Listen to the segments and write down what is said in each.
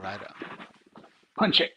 Right on. Punch it.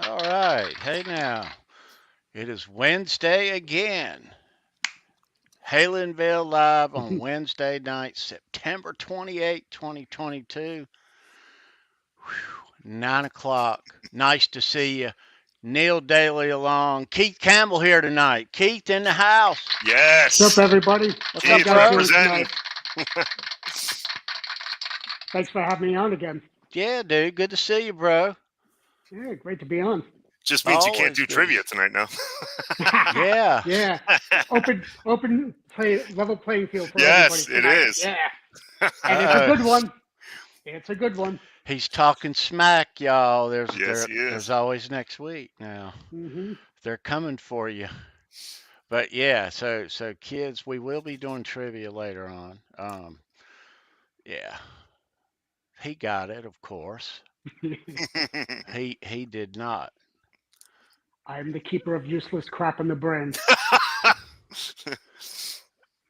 All right. Hey now. It is Wednesday again. Halenville live on Wednesday night, September 28, 2022. 9 o'clock. Nice to see you. Neil Daly along. Keith Campbell here tonight. Keith in the house. Yes. What's up, everybody? What's Keith up, bro? representing. Thanks for having me on again. Yeah, dude. Good to see you, bro. Yeah, great to be on. Just means you can't Always do good. trivia tonight now. Yeah. Yeah. Open level playing field for Yes, everybody tonight. it is. Yeah. And it's a good one. It's a good one. He's talking smack, y'all. Yes, he is. There's always next week now. Mm-hmm. They're coming for you. But yeah, so kids, we will be doing trivia later on. Yeah. He got it, of course. He did not. I'm the keeper of useless crap in the brain.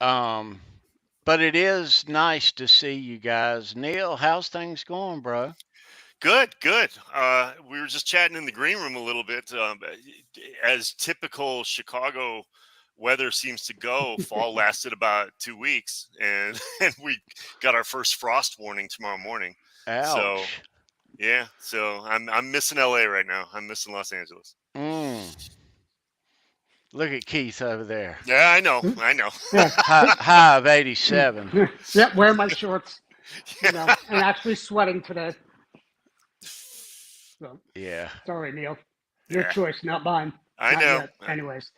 But it is nice to see you guys. Neil, how's things going, bro? Good. We were just chatting in the green room a little bit. As typical Chicago weather seems to go, fall lasted about 2 weeks, and we got our first frost warning tomorrow morning. Ouch. So yeah, so I'm missing LA right now. I'm missing Los Angeles. Look at Keith over there. Yeah, I know. Yeah. High of 87. Yeah, wearing my shorts. You know, and actually sweating today. So, Yeah. sorry, Neil. Your Yeah. choice, not mine. I Not know. yet. Anyways.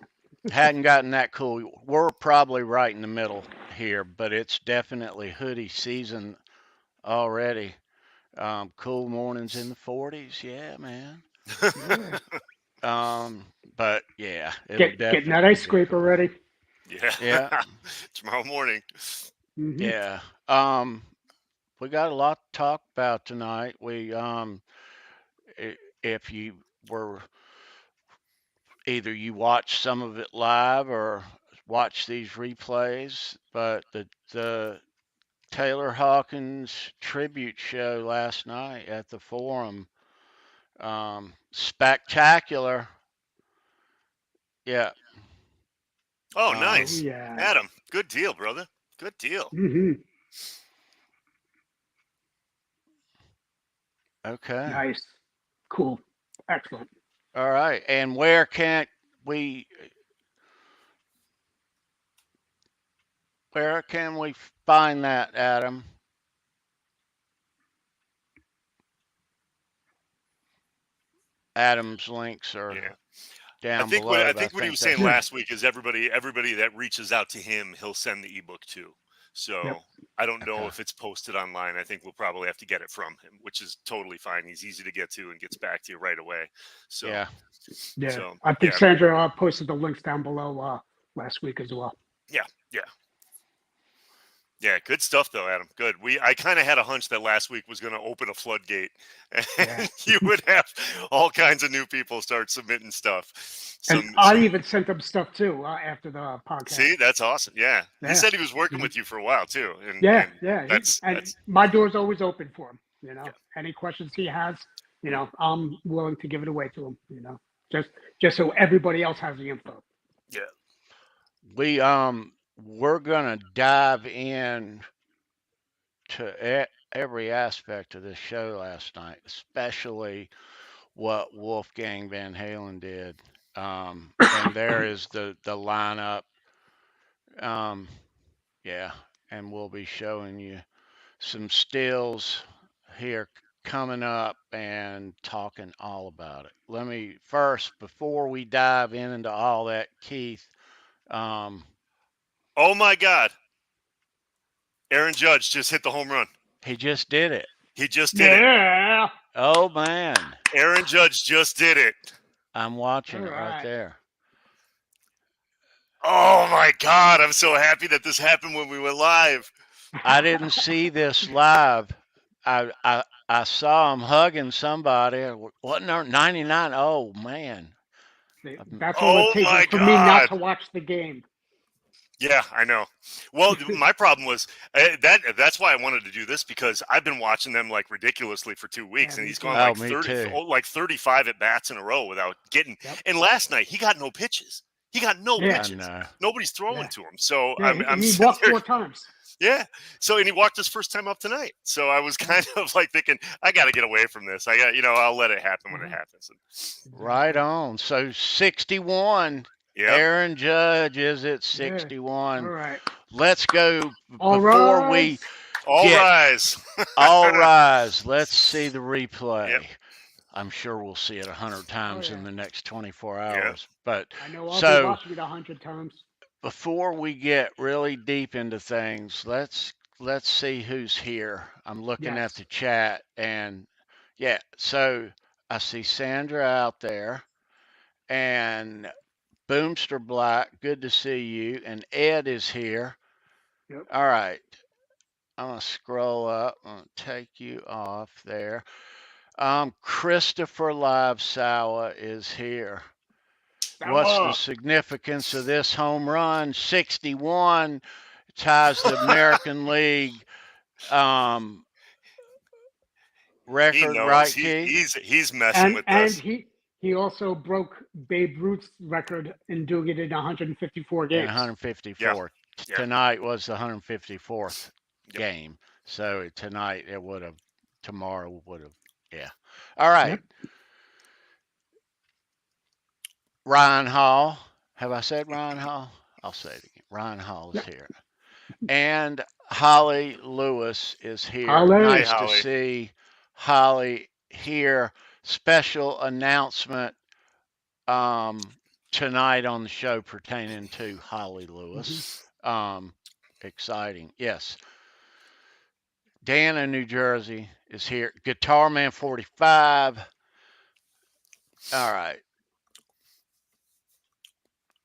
Hadn't gotten that cool. We're probably right in the middle here, but it's definitely hoodie season already. Cool mornings in the 40s. Yeah, man. But yeah, Getting that ice scraper ready. Yeah. Yeah. Tomorrow morning. Mm-hmm. Yeah. We got a lot to talk about tonight. We if you were either you watched some of it live or watch these replays, but the Taylor Hawkins Tribute Show last night at the Forum, spectacular. Yeah. Oh, nice. Yeah. Adam, good deal, brother. Good deal. Mm-hmm. Okay. Nice. Cool. Excellent. All right. And where can we find that, Adam? Adam's links are down below. I think what he was saying last week is everybody that reaches out to him, he'll send the ebook to. So I don't know if it's posted online. I think we'll probably have to get it from him, which is totally fine. He's easy to get to and gets back to you right away. So yeah. So, I think Sandra posted the links down below last week as well. Yeah, good stuff though, Adam. Good. I kind of had a hunch that last week was going to open a floodgate, and you would have all kinds of new people start submitting stuff. I even sent them stuff too after the podcast. See, that's awesome. Yeah, he said he was working with you for a while too. And That's my door's always open for him. You know, any questions he has, you know, I'm willing to give it away to him. You know, just so everybody else has the info. Yeah. We're gonna dive in to every aspect of this show last night, especially what Wolfgang Van Halen did. And there is the lineup. Um, yeah, and we'll be showing you some stills here coming up and talking all about it. Let me first, before we dive into all that, Keith. Um, Oh my God. Aaron Judge just hit the home run. he just did it. He just did it. Yeah. Oh man, Aaron Judge just did it. I'm watching All it right right. there. Oh my God. I'm so happy that this happened when we went live. I didn't see this live. I saw him hugging somebody. Wasn't there 99? Oh man. That's all it Oh takes my for me not God. to watch the game. Yeah, I know. Well, my problem was that's why I wanted to do this, because I've been watching them like ridiculously for 2 weeks, Yeah, and me he's too. gone Oh, like me 30, too. like 35 at bats in a row without getting. Yep. And last night he got no pitches. He got no Yeah. I pitches. know. Nobody's throwing Yeah. to him. So Yeah, I'm he sitting walked there. 4 times. Yeah. So, and he walked his first time up tonight. So I was kind of like thinking, I got to get away from this. I got, I'll let it happen when it happens. Right on. So 61. Yeah. Aaron Judge is at Yeah. 61. All right. Let's go All before we rise. All get rise. all rise. Let's see the replay. Yep. I'm sure we'll see it 100 times in yeah. the next 24 Yeah. hours. But I know I'll be so watching it 100 times. before we get really deep into things, let's see who's here. I'm looking at Yes. the chat, and yeah, so I see Sandra out there, and Boomster Black, good to see you, and Ed is here. Yep. All right, I'm gonna scroll up. I'm gonna take you off there. Christopher Live Sawa is here. What's the significance of this home run? 61 ties the American League record, He knows. right, Keith? He's messing with And us. he also broke Babe Ruth's record in doing it in 154 In games. 154. Yeah. Tonight was the 154th Yep. game. So tonight it would have, tomorrow would have, yeah. All right. Yep. Ryan Hall. Have I said Ryan Hall? I'll say it again. Ryan Hall is Yep. here. And Holly Lewis is here. Holly. Nice Hey, to Holly. see Holly here. Special announcement tonight on the show pertaining to Holly Lewis. Exciting. Yes. Dan in New Jersey is here. Guitar Man 45. All right.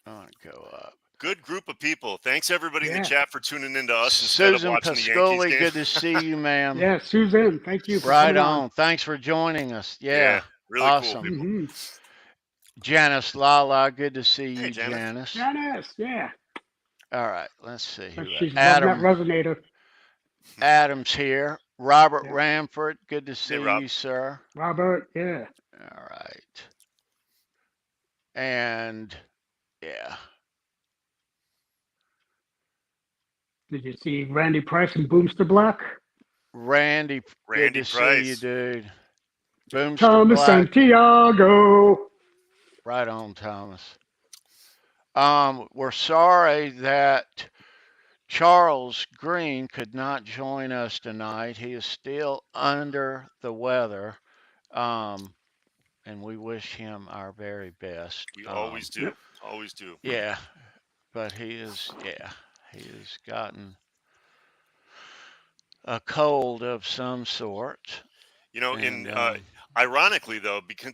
I'm going to go up. Good group of people. Thanks everybody in the Yeah. chat for tuning into us instead of Susan watching the Yankees Pascoli, game. good to see you, ma'am. Yeah, Susan, thank you for Right coming on. Thanks for joining us. Yeah. Yeah, really awesome. cool people. Mm-hmm. Janice Lala, good to see you, Hey, Janice. Janice, yeah. All right, let's see who. She's loving that Adam resonator. Adams here. Robert Yeah. Ramford, good to see Rob. you, sir. Robert, yeah. All right. And yeah. Did you see Randy Price and Boomster Black? Randy good to Price. see you, dude. Boomster Thomas Black. Santiago. Right on, Thomas. We're sorry that Charles Green could not join us tonight. He is still under the weather. And we wish him our very best. We always do. Yep. Always do. Yeah. But he has gotten a cold of some sort. Ironically, though, because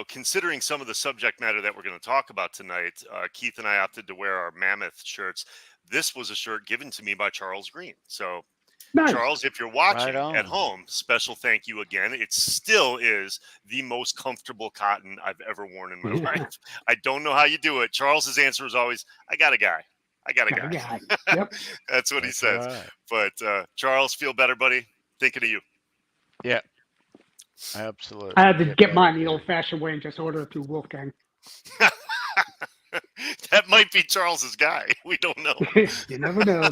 considering some of the subject matter that we're going to talk about tonight, Keith and I opted to wear our Mammoth shirts. This was a shirt given to me by Charles Green. So, Nice. Charles, if you're watching Right at on. home, special thank you again. It still is the most comfortable cotton I've ever worn in my life. I don't know how you do it. Charles's answer is always, "I got a guy. I got a guy." Yep. That's what he says. Right. But Charles, feel better, buddy. Thinking of you. Yeah. Absolutely. I had to get ready mine to the go. old-fashioned way and just order it through Wolfgang. That might be Charles's guy. We don't know. You never know.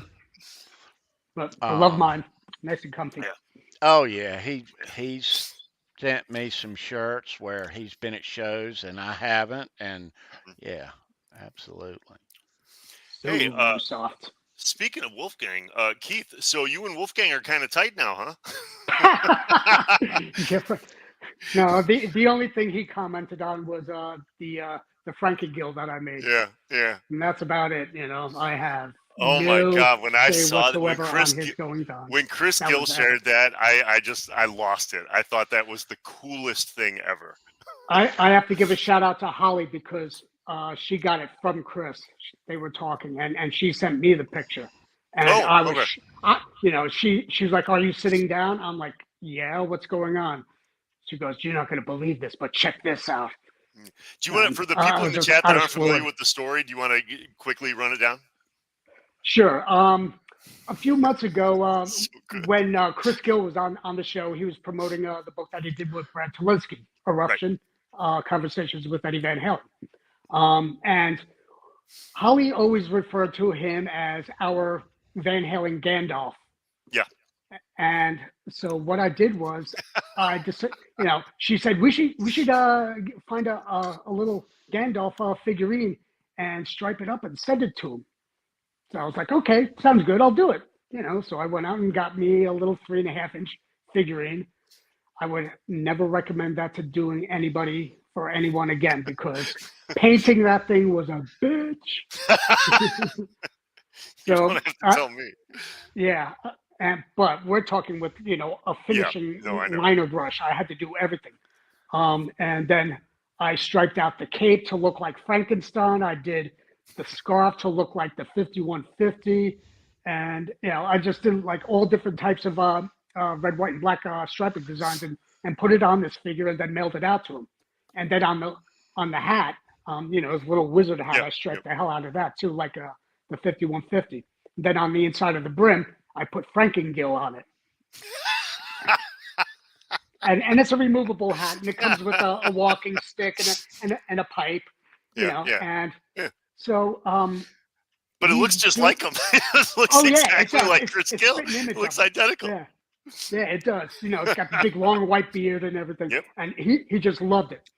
But I love mine. Nice and comfy. Yeah. Oh yeah, he's sent me some shirts where he's been at shows and I haven't, and yeah, absolutely. So Hey, soft. speaking of Wolfgang, Keith, so you and Wolfgang are kind of tight now, Different. No, the only thing he commented on was the Frankie Gill that I made. huh? Yeah. And that's about it. I have Oh my no God! When I say saw that, whatsoever on his goings on. when Chris That Gill was shared that, I lost it. I thought that was the coolest thing ever. I have to give a shout out to Holly because she got it from Chris. They were talking, and she sent me the picture, and Oh, I was, okay. she's like, "Are you sitting down?" I'm like, "Yeah, what's going on?" She goes, "You're not going to believe this, but check this out." Do you want And for the I people in was the just chat I that was aren't familiar floored. with the story? Do you want to quickly run it down? Sure. A few months ago, So good. when Chris Gill was on the show, he was promoting the book that he did with Brad Talinsky, Right. Eruption, Conversations with Eddie Van Halen. And Holly always referred to him as our Van Halen Gandalf. Yeah. And so what I did was I just, she said we should find a little Gandalf figurine and stripe it up and send it to him. So I was like, okay, sounds good. I'll do it. So I went out and got me a little 3.5-inch figurine. I would never recommend that to doing anybody for anyone again because painting that thing was a bitch. You So don't have to tell me. yeah, but we're talking with a finishing No, I know. liner brush. I had to do everything, and then I striped out the cape to look like Frankenstein. I did the scarf to look like the 5150, and I just did like all different types of red, white, and black striping designs, and put it on this figure, and then mailed it out to him. And then on the hat, his little wizard hat, I striped the hell out of that too, like the 5150. Then on the inside of the brim, I put Frankengill on it. and it's a removable hat, and it comes with a walking stick and a pipe, and so but it looks just like him. It looks exactly like Chris Gill. It looks identical. Yeah, it does. It's got the big long white beard and everything. Yep. And he just loved it.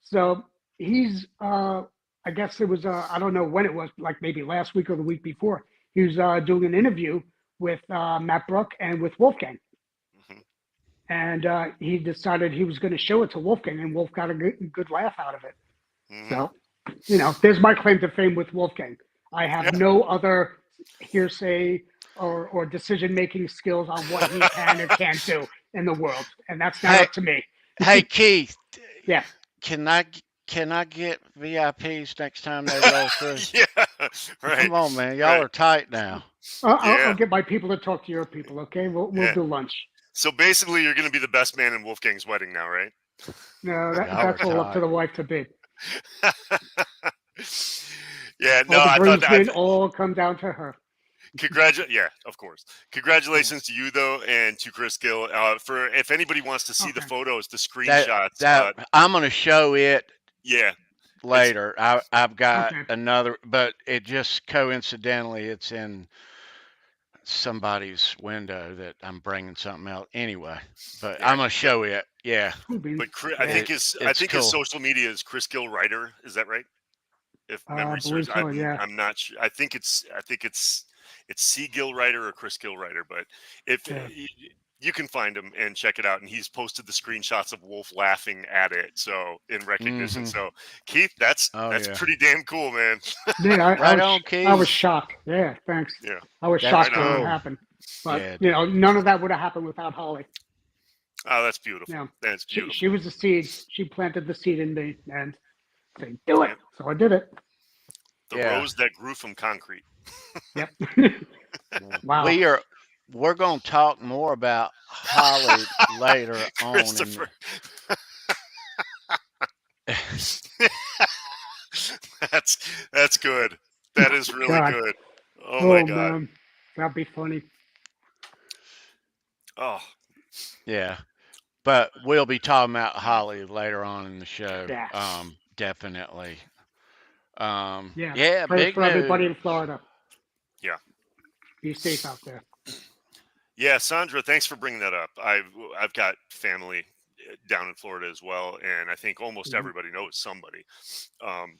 So he's I guess it was I don't know when it was, like maybe last week or the week before. He was doing an interview with Matt Brook and with Wolfgang. Mhm. And he decided he was going to show it to Wolfgang, and Wolf got a good laugh out of it. Mhm. So, there's my claim to fame with Wolfgang. I have no other hearsay or decision-making skills on what he can or can't do in the world, and that's not up to me. Hey Keith, Yeah. can I get VIPs next time they roll through? Yeah, right. Come on, man, y'all are tight now. I'll get my people to talk to your people. Okay, we'll do lunch. So basically, you're going to be the best man in Wolfgang's wedding now, right? No, that's all up to the wife to be. Yeah, no, All the I thought groomsmen all come down to her. Yeah, of course. Congratulations to you though, and to Chris Gill. For if anybody wants to see the photos, the screenshots. I'm going to show it. Yeah. Later, I've got another, but it just coincidentally it's in somebody's window that I'm bringing something out anyway. But I'm gonna show it. Yeah. But Chris, I think his social media is Chris Gill Writer. Is that right? If memory serves, I'm not sure. I think it's C Gill Writer or Chris Gill Writer. But if you can find him and check it out, and he's posted the screenshots of Wolf laughing at it, so in recognition. Mhm. So Keith, that's pretty damn cool, man. Yeah, Keith. I was shocked. Yeah, thanks. Yeah, I was shocked when it happened, but none of that would have happened without Holly. Oh, that's beautiful. Yeah, that's beautiful. She was the seed. She planted the seed in me, and said, "Do it." So I did it. The rose that grew from concrete. Yep. Wow. We're going to talk more about Holly later on. That's good. That is really good. Oh my God. Man. That'd be funny. Oh. Yeah. but we'll be talking about Holly later on in the show. Yes. Definitely. Yeah. Yeah, Prayers big for everybody in news. Florida. Yeah. Be safe out there. Yeah, Sandra, thanks for bringing that up. I've got family down in Florida as well, and I think almost Mhm. everybody knows somebody.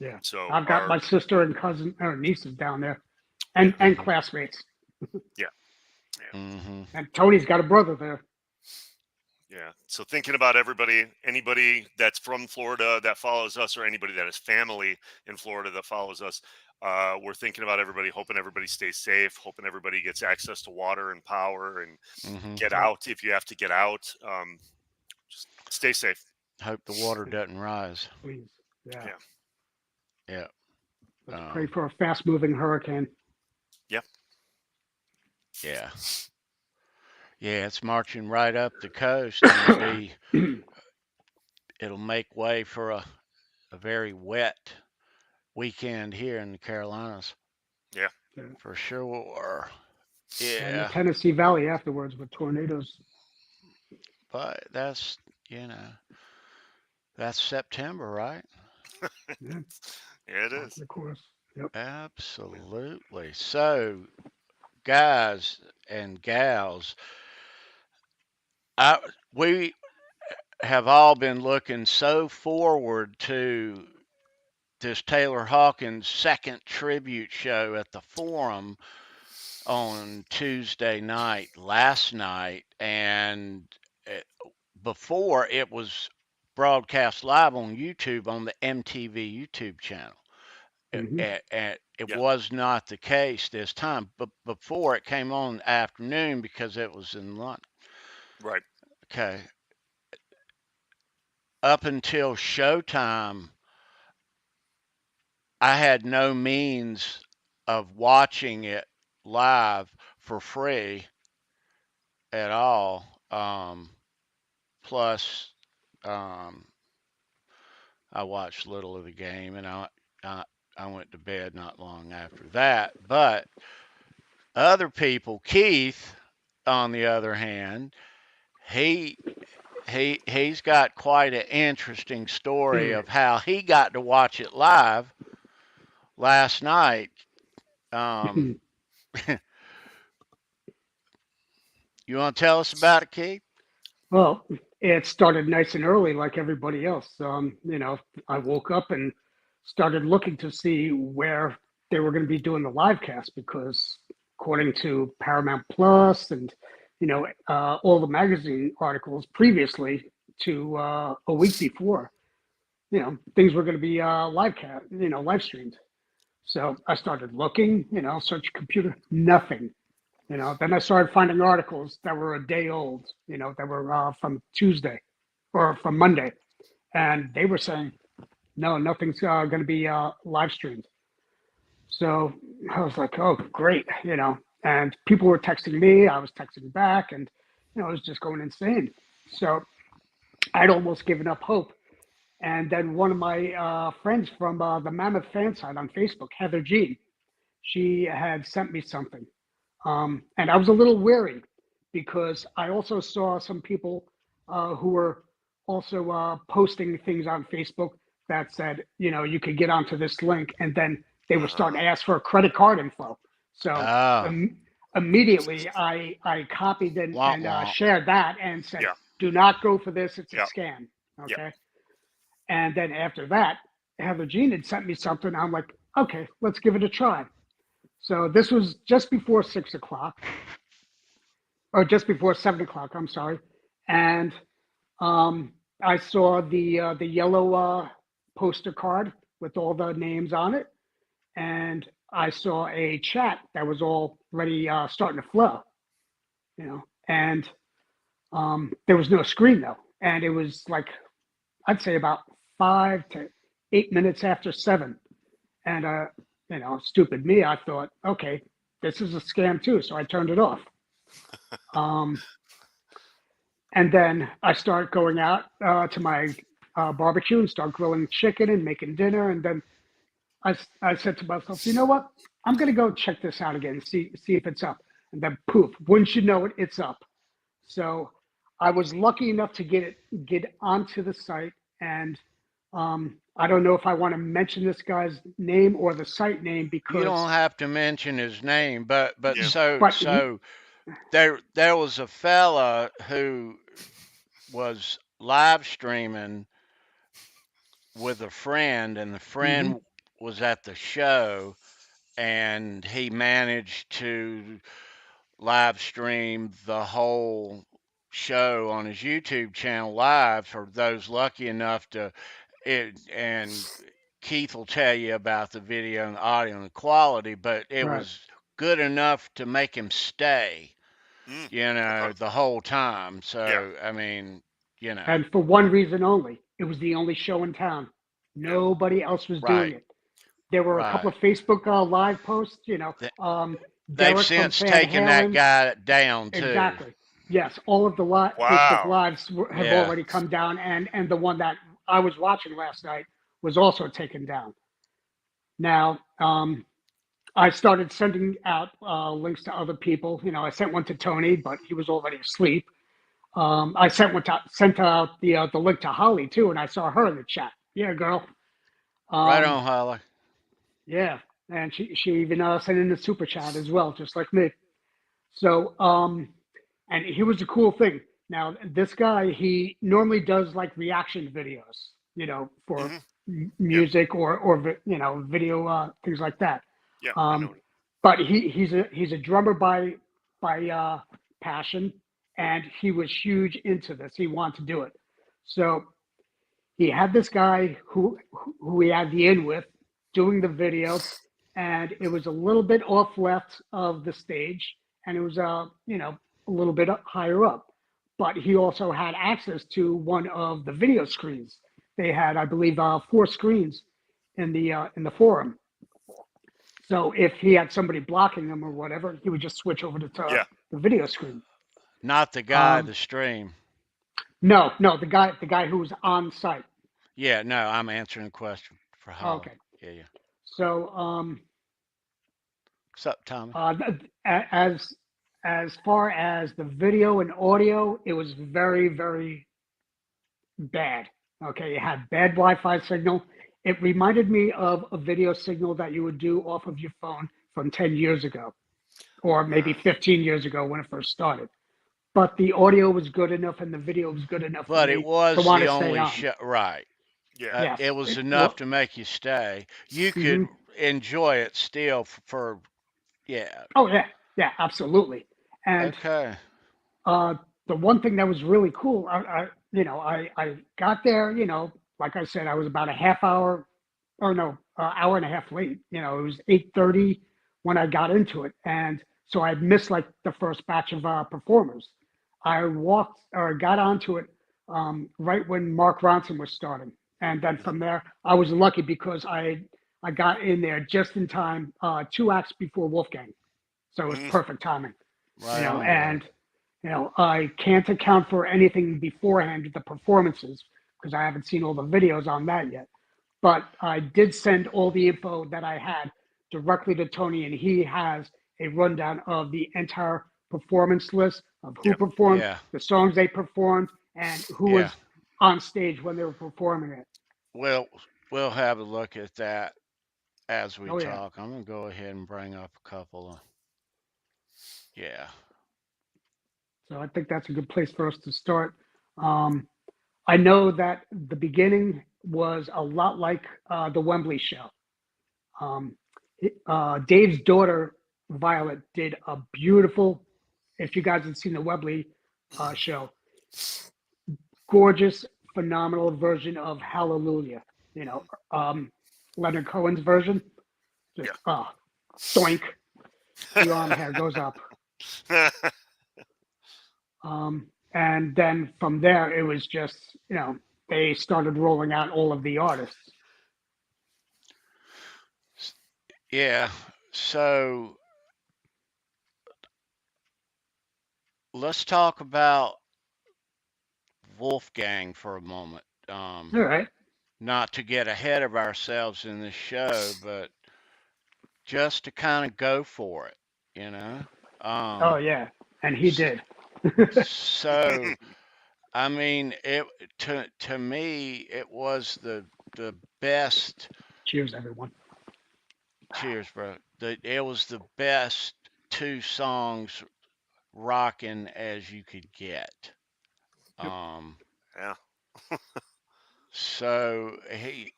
Yeah. So I've got my sister and cousin or nieces down there, and yeah, Mhm. classmates. yeah, Mhm. And Tony's got a brother there. yeah. So thinking about anybody that's from Florida that follows us, or anybody that has family in Florida that follows us, we're thinking about everybody, hoping everybody stays safe, hoping everybody gets access to water and power, and Mhm. get Yep. out if you have to get out. Just stay safe. Hope the water doesn't rise. Please. Yeah. Yeah, Yeah. Let's pray Um, for a fast moving hurricane. yeah, yeah. Yeah, it's marching right up the coast and it'll make way for a very wet weekend here in the Carolinas yeah. for sure. And the Yeah, Tennessee Valley afterwards with tornadoes. but that's September, right? Yeah. Yeah, it On is. the course. Yep. Absolutely. So, guys and gals, I we have all been looking so forward to this Taylor Hawkins second tribute show at the Forum on Tuesday night, last night, and uh, before it was broadcast live on YouTube on the MTV YouTube channel. Hmm. It Yeah, was not the case this time, but before it came on in the afternoon because it was in London. right. Okay, up until showtime, I had no means of watching it live for free at all. Plus, um, I watched little of the game, and I I went to bed not long after that. But other people, Keith, on the other hand, he he's got quite an interesting story of how he got to watch it live last night. Um, you want to tell us about it, Keith? Well, it started nice and early, like everybody else. I woke up and started looking to see where they were going to be doing the live cast because, according to Paramount Plus and all the magazine articles previously to a week before, things were going to be live cast, live streamed. So I started looking, search computer, nothing. Then I started finding articles that were a day old, that were from Tuesday or from Monday. And they were saying, no, nothing's going to be live streamed. So I was like, oh, great, and people were texting me. I was texting back and, it was just going insane. So I'd almost given up hope. And then one of my friends from the Mammoth fan site on Facebook, Heather Jean, she had sent me something. And I was a little wary because I also saw some people who were also posting things on Facebook that said, you could get onto this link, and then they were starting to ask for a credit card info. So Oh, immediately I copied womp and womp. shared that and said, Yeah, do not go for this. It's a yeah, scam. yeah. Okay. And then after that, Heather Jean had sent me something. I'm like, okay, let's give it a try. So this was just before 6 o'clock, or just before 7 o'clock. I'm sorry, and I saw the yellow poster card with all the names on it, and I saw a chat that was already starting to flow, and there was no screen though, and it was like I'd say about 5 to 8 minutes after 7, and stupid me, I thought, okay, this is a scam too, so I turned it off. Um, and then I start going out to my barbecue and start grilling chicken and making dinner. And then I said to myself, you know what? I'm going to go check this out again and see if it's up. And then poof, wouldn't you know it, it's up. So I was lucky enough to get onto the site, and I don't know if I want to mention this guy's name or the site name You don't because, have to mention his name, but Yeah. but he, so there was a fella who was live streaming with a friend, and the hmm friend was at the show, and he managed to live stream the whole show on his YouTube channel live for those lucky enough to and Keith will tell you about the video and the audio and the quality, but it right, was good enough to make him stay, Mm, the okay. whole time. Yeah. So, I mean, you know, and for one reason only, it was the only show in town. Yeah. Nobody else was doing right, it. There were a couple right. of Facebook live posts, Th- They've Derek from since Fan taken that Halen. guy down too. Exactly. Yes, all of the Facebook Wow. lives have Yeah. already come down, and the one that I was watching last night was also taken down. Now, I started sending out links to other people. I sent one to Tony, but he was already asleep. I sent out the link to Holly too, and I saw her in the chat. Yeah, girl. Right Um, on, Holly. yeah, and she even sent in a super chat as well, just like me. So, and here was the cool thing. Now, this guy, he normally does like reaction videos, for Hmm. Yeah. music or video things like that. Yeah. I Um, know. but he's a drummer by passion, and he was huge into this. He wanted to do it. So he had this guy who he had the in with doing the video, and it was a little bit off left of the stage, and it was a little bit higher up, but he also had access to one of the video screens. They had, I believe, 4 screens in the forum. So if he had somebody blocking him or whatever, he would just switch over to Yeah. the video screen. Not the guy, Um, the stream. no, the guy who was on site. Yeah, no, I'm answering the question for Holly. Okay. Yeah, yeah. So What's up, Tommy? as far as the video and audio, it was very, very bad. Okay, it had bad Wi-Fi signal. It reminded me of a video signal that you would do off of your phone from 10 years ago, or maybe 15 years ago when it first started. But the audio was good enough and the video was good enough for But it me to was want the to stay only on. show, right? Yeah. Yes. It was enough to make you stay. You could Mhm. enjoy it still for yeah. Oh yeah, yeah, absolutely. And Okay. uh, the one thing that was really cool, I got there, like I said, I was about a half hour, or no, hour and a half late. It was 8:30 when I got into it, and so I missed like the first batch of performers. I walked or got onto it right when Mark Ronson was starting, and then Hmm. from there, I was lucky because I got in there just in time, 2 acts before Wolfgang, so it was Hmm. perfect timing. Right on, brother. And I can't account for anything beforehand with the performances because I haven't seen all the videos on that yet. But I did send all the info that I had directly to Tony, and he has a rundown of the entire performance list of who Yeah. performed, Yeah. the songs they performed, and who Yeah. was on stage when they were performing it. We'll we'll have a look at that as we Oh yeah. talk. I'm gonna go ahead and bring up a couple of yeah. So I think that's a good place for us to start. Um, I know that the beginning was a lot like the Wembley show. Um, Dave's daughter, Violet, did a beautiful, if you guys have seen the Wembley show, gorgeous, phenomenal version of Hallelujah. You know, Leonard Cohen's version. Just, doink, the arm hair goes up. Yeah. And then from there, it was just, they started rolling out all of the artists. Yeah. So let's talk about Wolfgang for a moment. All right. Not to get ahead of ourselves in this show, but just to kind of go for it. Oh, Um, yeah. And he s- did. so I mean, it to me it was the best. Cheers, everyone. Cheers, bro. It was the best two songs rocking as you could get. Yep. Um, Yeah. so he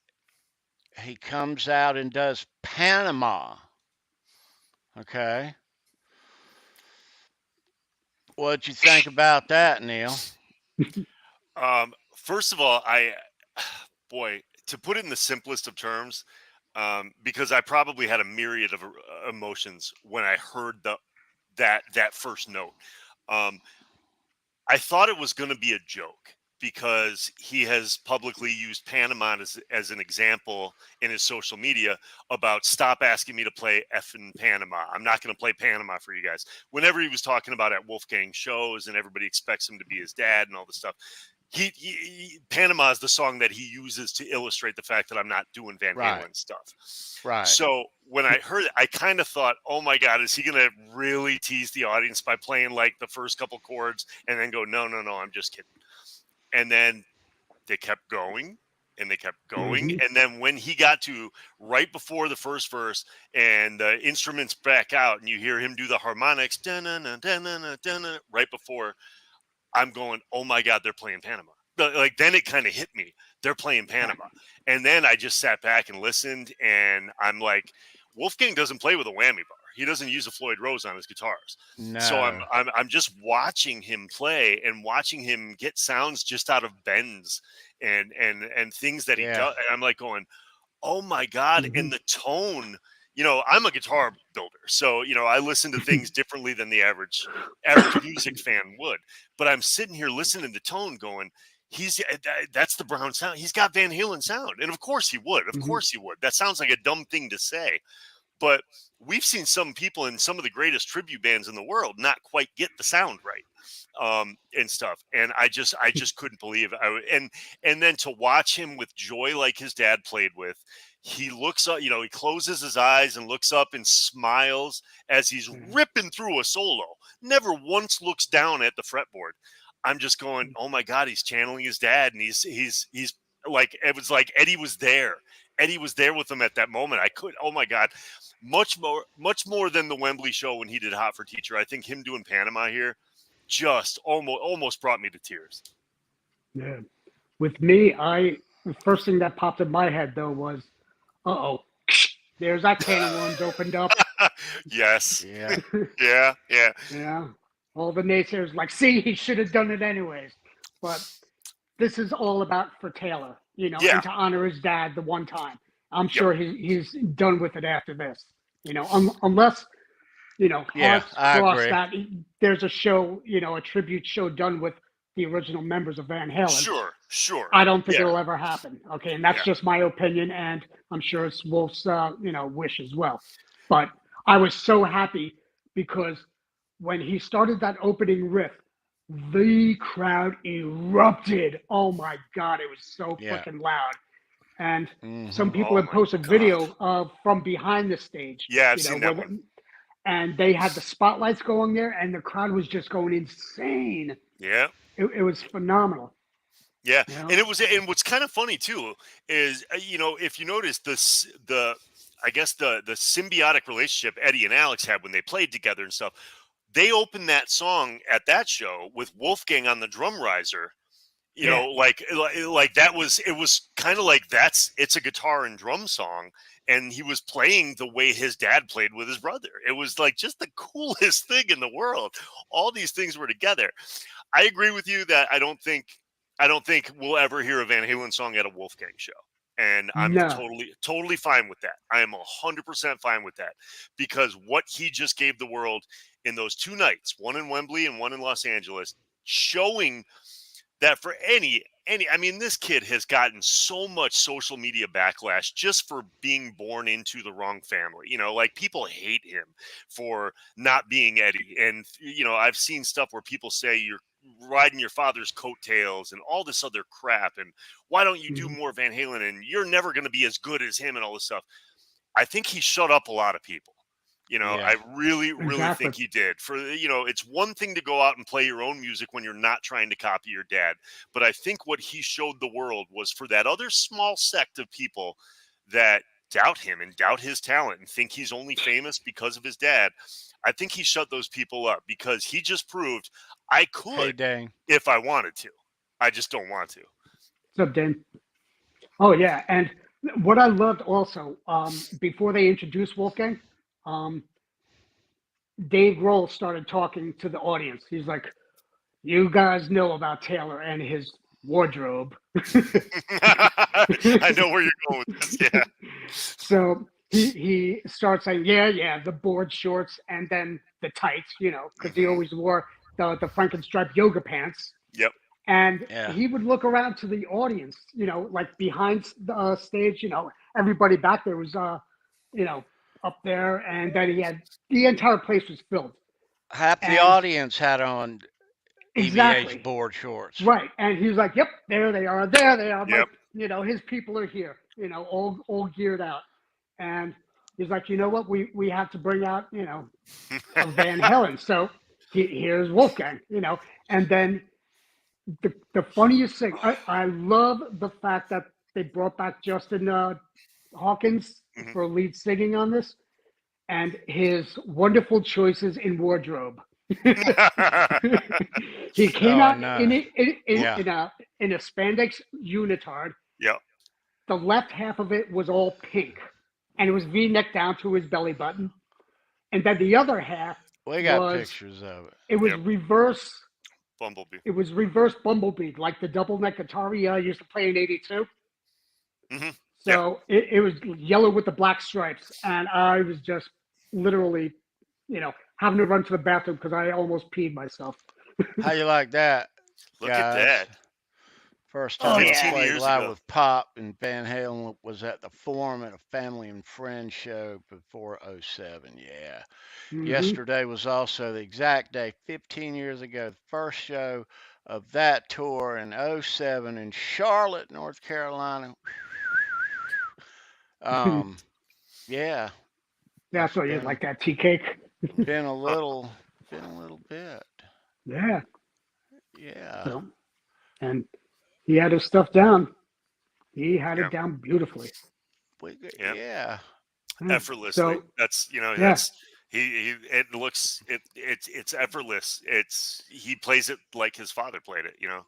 comes out and does Panama. Okay, what'd you think about that, Neil? First of all, boy, to put it in the simplest of terms, because I probably had a myriad of emotions when I heard that first note. Um, I thought it was going to be a joke because he has publicly used Panama as an example in his social media about stop asking me to play effing Panama. I'm not going to play Panama for you guys. Whenever he was talking about at Wolfgang shows and everybody expects him to be his dad and all this stuff, Panama is the song that he uses to illustrate the fact that I'm not doing Van Right, Halen stuff. right. So when I heard it, I kind of thought, oh my God, is he going to really tease the audience by playing like the first couple chords and then go, no, no, no, I'm just kidding. And then they kept going and they kept going. Mm-hmm. And then when he got to right before the first verse and the instruments back out and you hear him do the harmonics, dun-dun-dun, dun-dun-dun, dun-dun, right before, I'm going, oh my God, they're playing Panama. Like then it kind of hit me. They're playing Panama. And then I just sat back and listened and I'm like, Wolfgang doesn't play with a whammy bar. He doesn't use a Floyd Rose on his guitars. So No. I'm just watching him play and watching him get sounds just out of bends and things that he Yeah. does. And I'm like going, oh my God. Mm-hmm. And the tone, I'm a guitar builder. So, I listen to things differently than the average music fan would. But I'm sitting here listening to tone going, that's the Brown sound. He's got Van Halen sound. And of course he would. Of Mm-hmm. course he would. That sounds like a dumb thing to say. But we've seen some people in some of the greatest tribute bands in the world not quite get the sound right, and stuff. And I just couldn't believe it. And then to watch him with joy like his dad played with, he looks up, he closes his eyes and looks up and smiles as he's ripping through a solo. Never once looks down at the fretboard. I'm just going, oh my God, he's channeling his dad, and he's like, it was like Eddie was there. Eddie was there with him at that moment. Oh my God, much more than the Wembley show when he did Hot for Teacher. I think him doing Panama here just almost brought me to tears. Yeah. With me, the first thing that popped in my head though was, there's that can of worms opened up. Yes. Yeah. Yeah. Yeah. All the naysayers like, see, he should have done it anyways. But this is all about for Taylor, Yeah. and to honor his dad the one time. I'm Yep. sure he's done with it after this, unless, Yeah, Haas I crossed agree. that there's a show, a tribute show done with the original members of Van Halen. Sure. I don't think Yeah. it'll ever happen. Okay. And that's just my opinion. And I'm sure it's Wolf's, wish as well. But I was so happy because when he started that opening riff, the crowd erupted. Oh my God. It was so Yeah. freaking loud. And some Mhm. people Oh had my posted God. video from behind the stage. Yeah, I've seen that one. And they had the spotlights going there, and the crowd was just going insane. Yeah. It was phenomenal. Yeah. You know? And what's kind of funny too is, if you notice the symbiotic relationship Eddie and Alex had when they played together and stuff, they opened that song at that show with Wolfgang on the drum riser. Like that it was kind of like it's a guitar and drum song, and he was playing the way his dad played with his brother. It was like just the coolest thing in the world. All these things were together. I agree with you that I don't think we'll ever hear a Van Halen song at a Wolfgang show. And I'm No. totally fine with that. I am 100% fine with that, because what he just gave the world in those two nights, one in Wembley and one in Los Angeles, showing that for I mean, this kid has gotten so much social media backlash just for being born into the wrong family. Like people hate him for not being Eddie. And, I've seen stuff where people say you're riding your father's coattails and all this other crap. And why don't you do more Van Halen? And you're never going to be as good as him and all this stuff. I think he shut up a lot of people. You know, Yeah. I really, really Exactly. think he did. For, you know, it's one thing to go out and play your own music when you're not trying to copy your dad. But I think what he showed the world was for that other small sect of people that doubt him and doubt his talent and think he's only famous because of his dad. I think he shut those people up because he just proved I Hey, could Dane. if I wanted to. I just don't want to. What's up, Dan? Oh yeah, and what I loved also, before they introduced Wolfgang, um, Dave Grohl started talking to the audience. He's like, "You guys know about Taylor and his wardrobe." I know where you're going with this. Yeah. So he starts saying, "Yeah, the board shorts and then the tights, you know, because he Mhm. always wore the Frankenstripe yoga pants." Yep. And Yeah. he would look around to the audience, you know, like behind the stage, you know, everybody back there was, you know, up there, and then he had the entire place was filled. Half the And audience had on EVH exactly board shorts. right, and he was like, "Yep, there they are, there they are. My, Yep. you know, his people are here, you know, all geared out." And he's like, "You know what? We have to bring out, you know, a Van Halen. So here's Wolfgang, you know." And then the funniest thing, I love the fact that they brought back Justin Hawkins Mhm. for lead singing on this, and his wonderful choices in wardrobe. He came Oh, I out know. Yeah. in a spandex unitard. Yep. The left half of it was all pink, and it was V-neck down to his belly button, and then the other half We got was pictures of it. it was Yep. reverse. Bumblebee. It was reverse Bumblebee, like the double neck guitar he used to play in '82. Hmm. Yeah. So it was yellow with the black stripes, and I was just literally, you know, having to run to the bathroom because I almost peed myself. How you like that, Look at guys? that. First Oh time we 15 yeah, played years live ago. with Pop and Van Halen was at the Forum at a family and friends show before '07. Yeah. hmm Yesterday was also the exact day, 15 years ago, the first show of that tour in '07 in Charlotte, North Carolina. Um, yeah, that's it's what you'd like that tea cake. been a Huh. little been a little bit. Yeah. Yeah. So and he had his stuff down. He had Yeah. it down beautifully. Yeah. Yeah. Yeah. Effortlessly. So That's, you know, yeah. that's he it looks it's effortless. It's he plays it like his father played it, you know.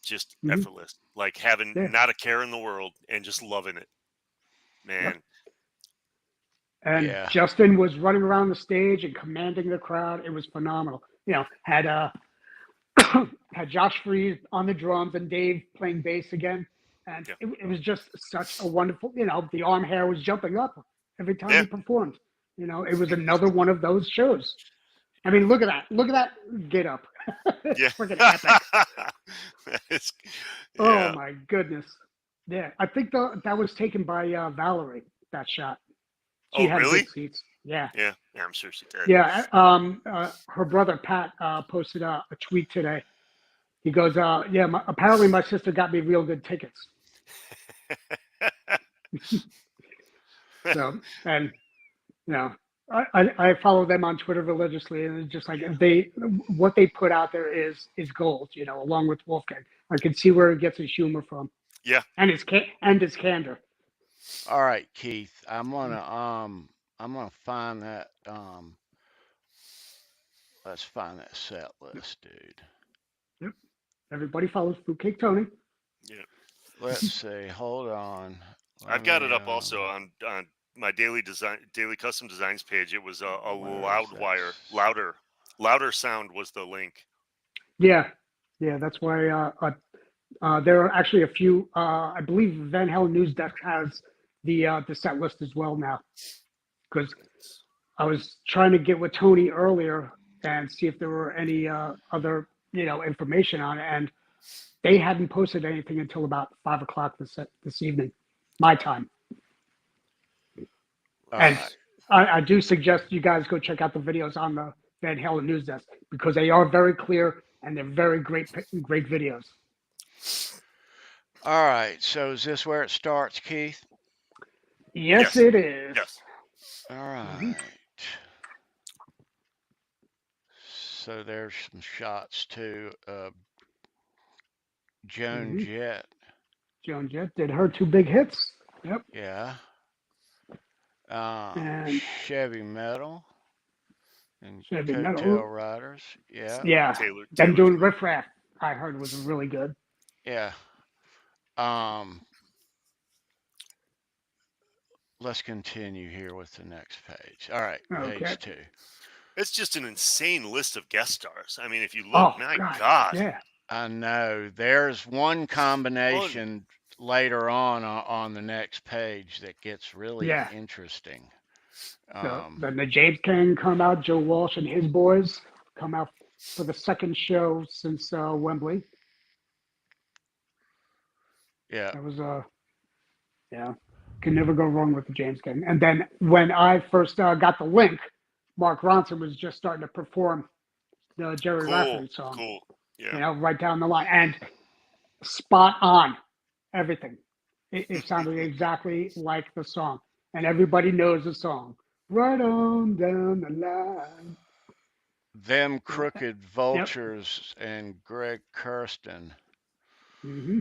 Just hmm effortless. Like having Yeah. not a care in the world and just loving it. Yep. Man. And Yeah. Justin was running around the stage and commanding the crowd. It was phenomenal. You know, had had Josh Freese on the drums and Dave playing bass again. And Yeah. it was just such a wonderful, you know, the arm hair was jumping up every time Yeah. he performed. You know, it was another one of those shows. I Yeah. mean, look at that. Look at that get up. Yeah. It's freaking epic. It's, Oh yeah. my goodness. Yeah. I think that was taken by Valerie, that shot. She Oh, had really? good seats. Yeah. Yeah. Yeah, I'm sure she did. Yeah. Her brother Pat posted a tweet today. He goes, yeah, apparently my sister got me real good tickets. So, and you know, I follow them on Twitter religiously, and it's just like what they put out there is gold. You know, along with Wolfgang, I can see where he gets his humor from, Yeah. and his candor. All right, Keith. I'm gonna find that let's find that set list, dude. Yep. Everybody follows Fruitcake Tony. Yeah. Let's see. Hold on. I've Let got it me up also on my daily custom designs page. It was a where is loud that? wire, louder sound was the link. Yeah, yeah. That's why there are actually a few. I believe Van Halen News Desk has the set list as well now, because I was trying to get with Tony earlier and see if there were any other information on it, and they hadn't posted anything until about 5 o'clock this evening, my time. All And right. I do suggest you guys go check out the videos on the Van Halen News Desk because they are very clear and they're very great videos. All right. So is this where it starts, Keith? Yes, Yes. it is. Yes. All Mhm. right. So there's some shots too. Joan Hmm. Jett, Joan Jett did her two big hits. Yep. yeah. And Chevy Metal and Chevy Coattail Metal. Riders, yeah, Yeah. Them Taylor's doing group. Riff Raff, I heard was really good. yeah. Um, let's continue here with the next page. All right, Okay. page 2. It's just an insane list of guest stars. I mean, if you look, Oh my God. God, Yeah. I know there's one fun. combination later on the next page that gets really Yeah. interesting. The Um, then the James King come out. Joe Walsh and his boys come out for the second show since Wembley. yeah, That was yeah. Can never go wrong with the James King. And then when I first got the link, Mark Ronson was just starting to perform the Jerry Cool, Rafferty song. cool. You Yeah. know, right down the line, and spot on everything. It sounded exactly like the song, and everybody knows the song. Right on down the line. them So, crooked yep. vultures and Greg Kirsten. Hmm.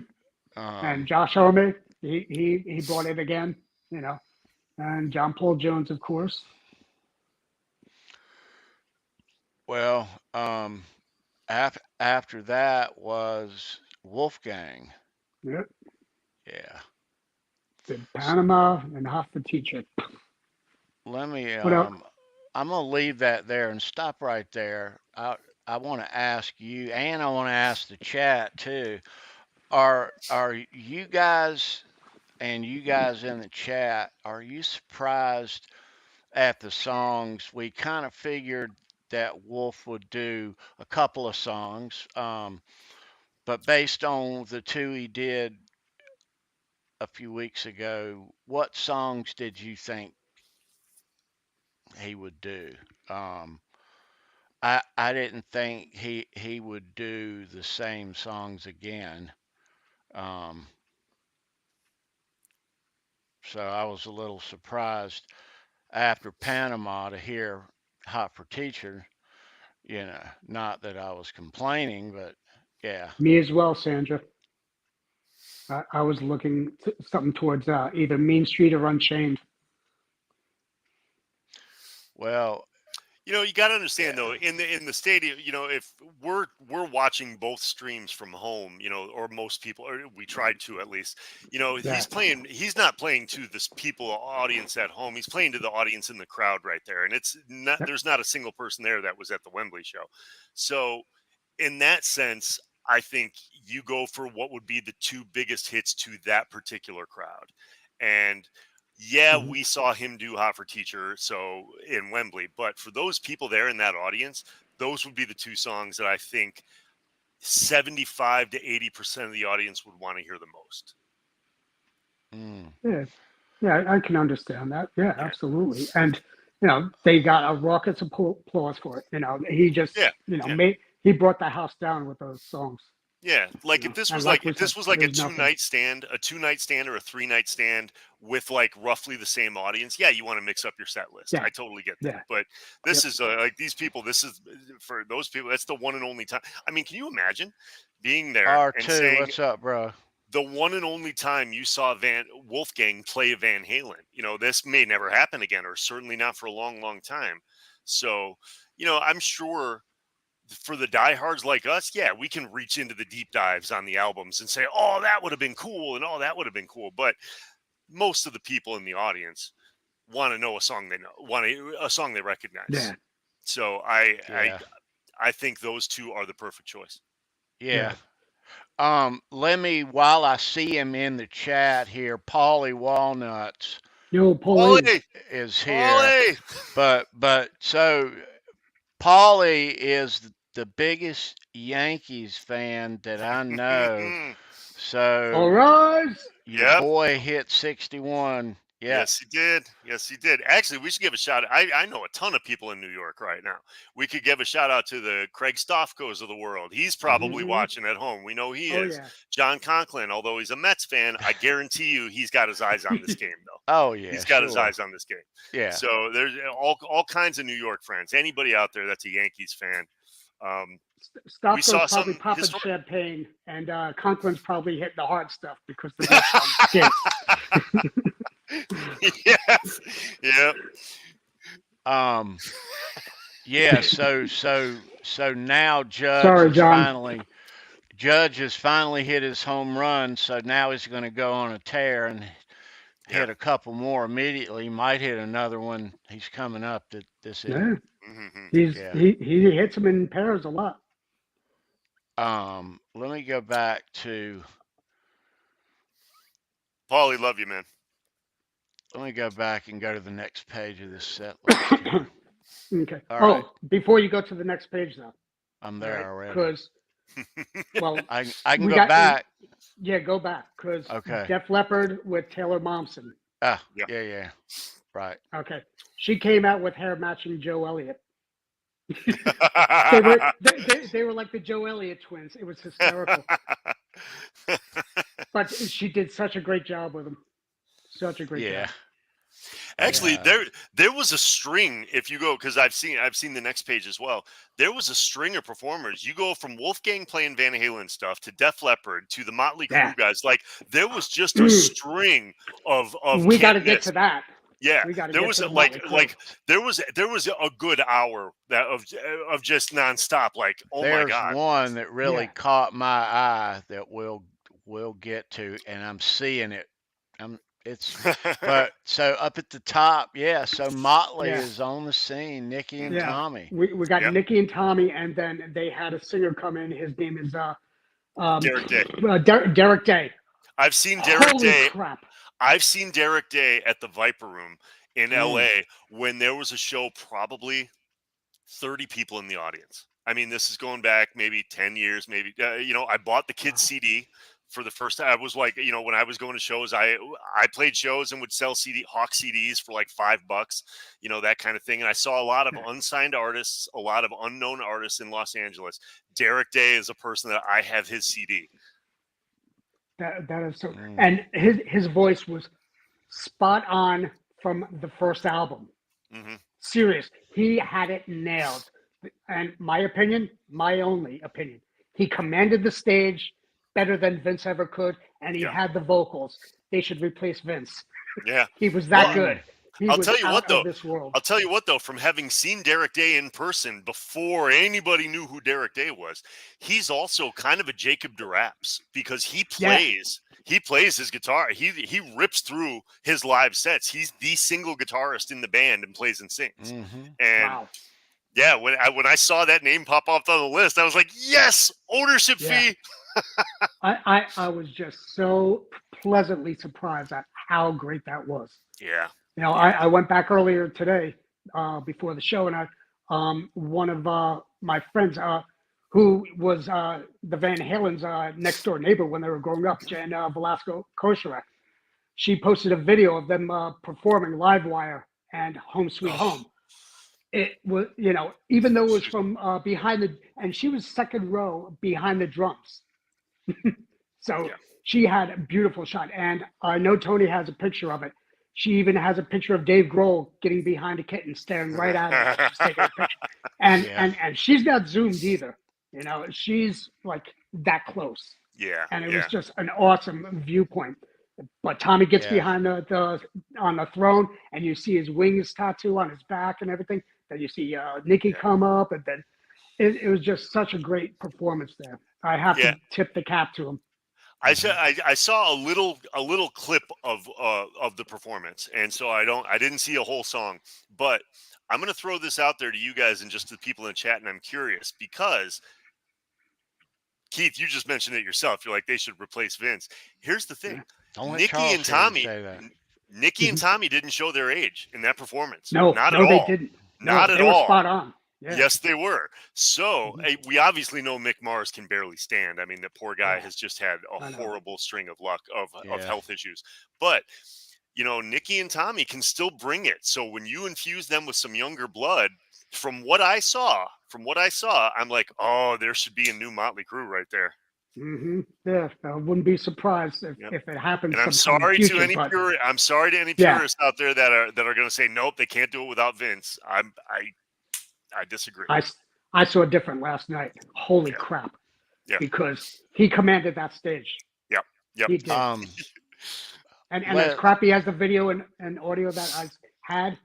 And Um, Josh Homme, he brought it again. You know, and John Paul Jones, of course. well, after that was Wolfgang. Yep. Yeah. Did S- Panama and Hosford teacher. Let me. What else? I'm gonna leave that there and stop right there. I want to ask you, and I want to ask the chat too. Are you guys and you guys in the chat? Are you surprised at the songs? We kind of figured that Wolf would do a couple of songs, but based on the two he did a few weeks ago, what songs did you think he would do? Um, I didn't think he would do the same songs again. Um, so I was a little surprised after Panama to hear Hot for Teacher. You know, not that I was complaining, but yeah. Me as well, Sandra. I was looking something towards either Mean Street or Unchained. Well, You know, you got to understand yeah, though, in the stadium, you know, if we're watching both streams from home, you know, or most people, or we tried to at least, you know, Yeah. he's not playing to this people audience at home. He's playing to the audience in the crowd right there, and it's not Yep. there's not a single person there that was at the Wembley show. So in that sense, I think you go for what would be the two biggest hits to that particular crowd. And yeah, Mhm. we saw him do Hot for Teacher so in Wembley, but for those people there in that audience, those would be the two songs that I think 75 to 80% of the audience would want to hear the most. mm, Yeah. Yeah, I can understand that. Yeah, Yeah. absolutely. And they got a raucous applause for it. He just Yeah. Yeah. made he brought the house down with those songs. Yeah, like if this And was like like we if said, this was like there's nothing. a two-night stand or a three-night stand with like roughly the same audience, yeah, you want to mix up your set list. Yeah, I totally get that. yeah, But this yep. is like these people, this is for those people, that's the one and only time. I mean, can you imagine being there and R2, saying what's up, bro? the one and only time you saw Van Wolfgang play Van Halen? You know, this may never happen again, or certainly not for a long, long time. So, you know, I'm sure for the diehards like us, yeah, we can reach into the deep dives on the albums and say, "Oh, that would have been cool," and "Oh, that would have been cool." But most of the people in the audience want to know a song they know, a song they recognize. Yeah, So I, I, Yeah, I think those two are the perfect choice. yeah. yeah. Let me, while I see him in the chat here, Paulie Walnuts Yo, Pauline. Paulie, is here. Paulie, But so Paulie is the biggest Yankees fan that I know. All So rise. your yep. boy hit 61. Yeah. Yes, he did. Yes, he did. Actually, we should give a shout out. I know a ton of people in New York right now. We could give a shout out to the Craig Stoffkos of the world. He's probably Hmm. watching at home. We know he Oh is. yeah. John Conklin, although he's a Mets fan, I guarantee you he's got his eyes on this game, though. Oh yeah, He's got his sure. eyes on this game. Yeah. So there's all kinds of New York friends. Anybody out there that's a Yankees fan, We saw Stopco's probably some popping historic- champagne, and Conklin's probably hitting the hard stuff because the beach Yes. Yeah. Yeah, so now Sorry, John. Judge has finally hit his home run, so now he's going to go on a tear and Yeah. hit a couple more immediately. Might hit another one. He's coming up this Yeah, Mm-hmm. Yeah. he hits them in pairs a lot. Let me go back to Paulie, love you, man. let me go back and go to the next page of this set list here. Okay. All right. Before you go to the next page, though. I'm there already. Because, well, I can we go got- back. yeah, go back because Okay. Def Leppard with Taylor Momsen. Ah, Yeah. yeah. Right. Okay, she came out with hair matching Joe Elliott. They were like the Joe Elliott twins. It was hysterical. But she did such a great job with them. Such a great Yeah. job. Actually, Yeah. there was a string. If you go, because I've seen the next page as well. There was a string of performers. You go from Wolfgang playing Van Halen stuff to Def Leppard to the Motley Crue Yeah. guys. Like there was just a string of. We got to can't get miss. to that. Yeah, We got to there get was to the like Motley Crue. there was a good hour that of just nonstop. Like oh There's my god, one that really Yeah. caught my eye that we'll get to, and I'm seeing it. But so up at the top, yeah. So Motley Yeah. is on the scene. Nikki and Yeah. Tommy. We got Yep. Nikki and Tommy, and then they had a singer come in. His name is Derek Day. Derek Day. I've seen Derek Holy Day. crap! I've seen Derek Day at the Viper Room in LA when there was a show, probably 30 people in the audience. I mean, this is going back maybe 10 years, maybe. I bought the kids' CD for the first time. I was like, when I was going to shows, I played shows and would sell Hawk CDs for like $5, that kind of thing. And I saw a lot of unsigned artists, a lot of unknown artists in Los Angeles. Derek Day is a person that I have his CD. That is so. And his voice was spot on from the first album. Mm-hmm. Serious. He had it nailed. And my only opinion, he commanded the stage better than Vince ever could, and he had the vocals. They should replace Vince. Yeah. He was that good. I'll tell you what, though. This world. I'll tell you what, though, from having seen Derek Day in person before anybody knew who Derek Day was, he's also kind of a Jacob DeRaps because he plays his guitar. He rips through his live sets. He's the single guitarist in the band and plays and sings. Mm-hmm. And wow. yeah, when I saw that name pop up on the list, I was like, yes, ownership fee. I was just so pleasantly surprised at how great that was. Yeah. I went back earlier today before the show, and one of my friends who was the Van Halen's next door neighbor when they were growing up, Jan Velasco Koscherak, she posted a video of them performing Livewire and Home Sweet Home. It was, even though it was from behind and she was second row behind the drums. So she had a beautiful shot. And I know Tony has a picture of it. She even has a picture of Dave Grohl getting behind a kitten, staring right at her. She's taking a picture. And she's not zoomed either. She's like that close. Yeah. And it was just an awesome viewpoint. But Tommy gets behind on the throne, and you see his wings tattoo on his back and everything. Then you see Nikki come up, and then it was just such a great performance there. I have to tip the cap to him. I saw a little clip of the performance, and so I didn't see a whole song, but I'm going to throw this out there to you guys and just to the people in the chat, and I'm curious because Keith, you just mentioned it yourself. You're like, they should replace Vince. Here's the thing: Nikki and Tommy didn't show their age in that performance. Not at all. They didn't. Not at all. They were all. spot on. Yeah. Yes, they were. So we obviously know Mick Mars can barely stand. I mean, the poor guy has just had a horrible string of luck of health issues. But, Nikki and Tommy can still bring it. So when you infuse them with some younger blood, from what I saw, I'm like, oh, there should be a new Motley Crue right there. Mm-hmm. Yeah, I wouldn't be surprised if it happens. And I'm sorry to any purists out there that are going to say, nope, they can't do it without Vince. I disagree. I saw different last night. Holy Yeah. crap. Yeah. Because he commanded that stage. Yep. He did. And as let crappy as the video and audio that I had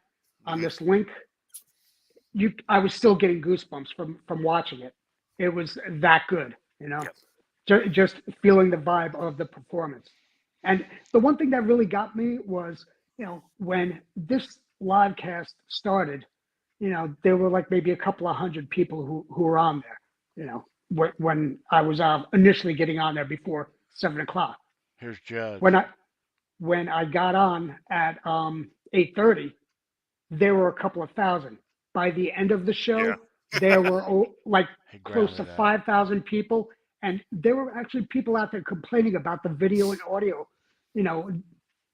on this link, I was still getting goosebumps from watching it. It was that good, you know, just feeling the vibe of the performance. And the one thing that really got me was, you know, when this live cast started, you know, there were like maybe a couple of hundred people who were on there, you know, when I was initially getting on there before 7 o'clock. Here's Judd. When I got on at 8:30, there were a couple of thousand. By the end of the show, there were like close to 5,000 people, and there were actually people out there complaining about the video and audio, you know,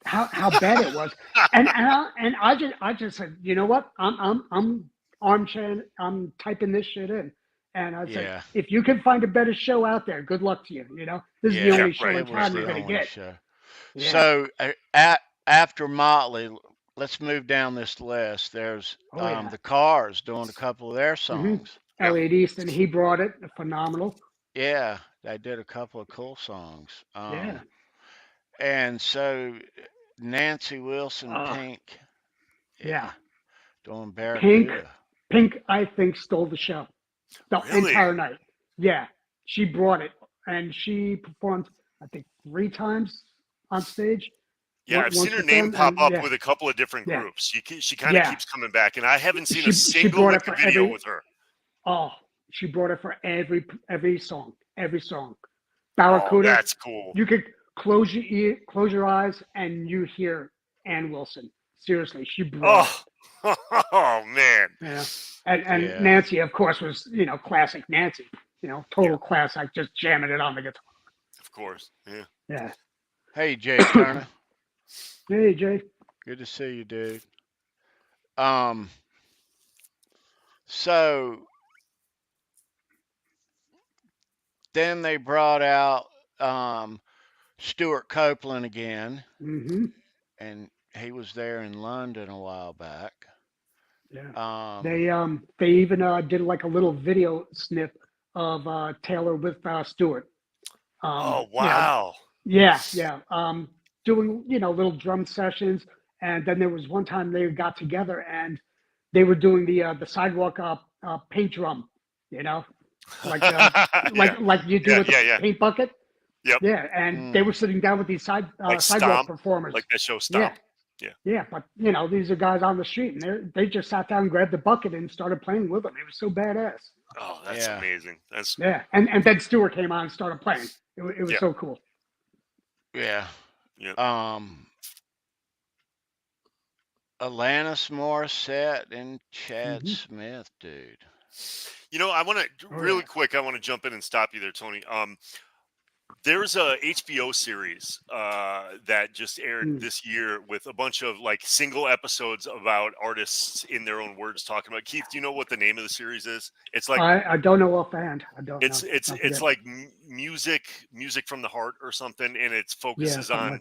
how bad it was. And I just said, you know what, I'm armchair, I'm typing this shit in. And I said, if you can find a better show out there, good luck to you. You know, this is the only show in town you're going to get. Yeah. So after Motley, let's move down this list. There's the Cars doing a couple of their songs. Elliot Easton, he brought it, phenomenal. Yeah, they did a couple of cool songs. Yeah. And so Nancy Wilson, Pink. Yeah. Doing Barracuda. Pink, I think, stole the show the entire night. Yeah. She brought it, and she performed, I think, 3 times on stage. Yeah, I've seen her name pop up with a couple of different groups. She kind of keeps coming back, and I haven't seen a single video with her. Oh, she brought it for every song. Barracuda. Oh, that's cool. You could close your eyes, and you hear Ann Wilson. Seriously, she brought it. Oh man. Yeah. And Nancy, of course, was, you know, classic Nancy. You know, total classic, just jamming it on the guitar. Of course. Yeah. Yeah. Hey, Jay Turner. Hey, Jay. Good to see you, dude. So then they brought out Stuart Copeland again, and he was there in London a while back. Yeah. They even did like a little video snip of Taylor with Stuart. Oh wow. You know, yeah. Doing, you know, little drum sessions, and then there was one time they got together and they were doing the sidewalk paint drum, you know, like you do with the paint bucket. Yep. Yeah, and they were sitting down with these sidewalk Stomp, performers, like that show Stomp. Yeah, but you know, these are guys on the street, and they just sat down, grabbed the bucket, and started playing with them. It was so badass. Oh, that's amazing. That's and then Stuart came on and started playing. It was so cool. Yeah. Yeah. Alanis Morissette and Chad Smith, dude. You know, I want to really quick. I want to jump in and stop you there, Tony. There's a HBO series that just aired this year with a bunch of like single episodes about artists in their own words talking about. Keith, do you know what the name of the series is? It's like I don't know offhand. I don't. It's like music from the heart or something, and it focuses on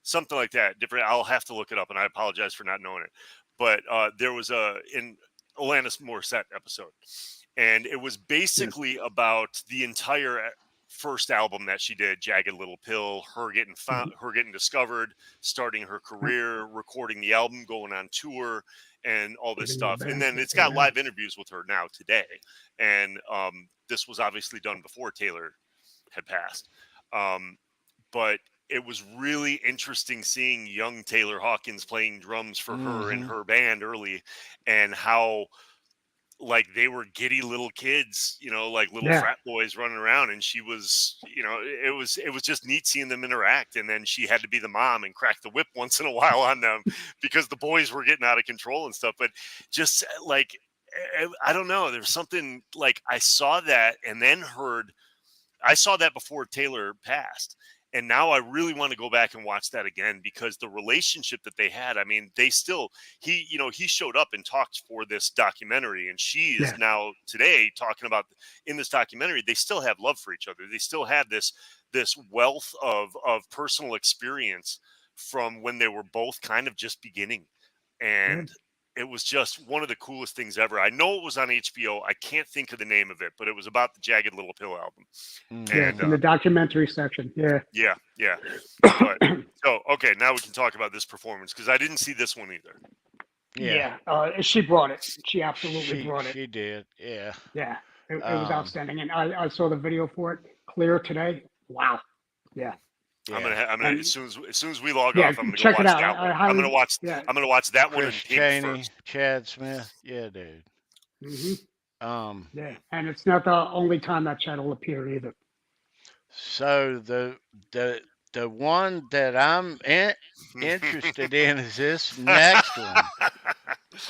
something like that. Different. I'll have to look it up, and I apologize for not knowing it. But there was an Alanis Morissette episode, and it was basically about the entire first album that she did, Jagged Little Pill, her getting found, her getting discovered, starting her career, recording the album, going on tour, and all this stuff. And then it's got live interviews with her now today. And this was obviously done before Taylor had passed. But it was really interesting seeing young Taylor Hawkins playing drums for her and her band early, and how like they were giddy little kids, you know, like little frat boys running around, and she was, you know, it was just neat seeing them interact. And then she had to be the mom and crack the whip once in a while on them because the boys were getting out of control and stuff. But just like, I don't know, there's something like I saw that and then I saw that before Taylor passed. And now I really want to go back and watch that again, because the relationship that they had, I mean, he showed up and talked for this documentary, and she is now today talking about in this documentary, they still have love for each other. They still have this wealth of personal experience from when they were both kind of just beginning. And it was just one of the coolest things ever. I know it was on HBO. I can't think of the name of it, but it was about the Jagged Little Pill album. Yeah, And it's in the documentary section. Yeah. yeah. But so okay, now we can talk about this performance because I didn't see this one either. Yeah. She brought it. She absolutely brought it. She did. Yeah. Yeah. It was outstanding. And I saw the video for it clear today. Wow. Yeah. I'm gonna And- as soon as we log Yeah, off, I'm gonna check go it watch out. that one. I I'm gonna watch that one in Chris pink Chaney, first. Chad Smith. Yeah, dude. Yeah, and it's not the only time that Chad will appear either. So the one that I'm interested in is this next one.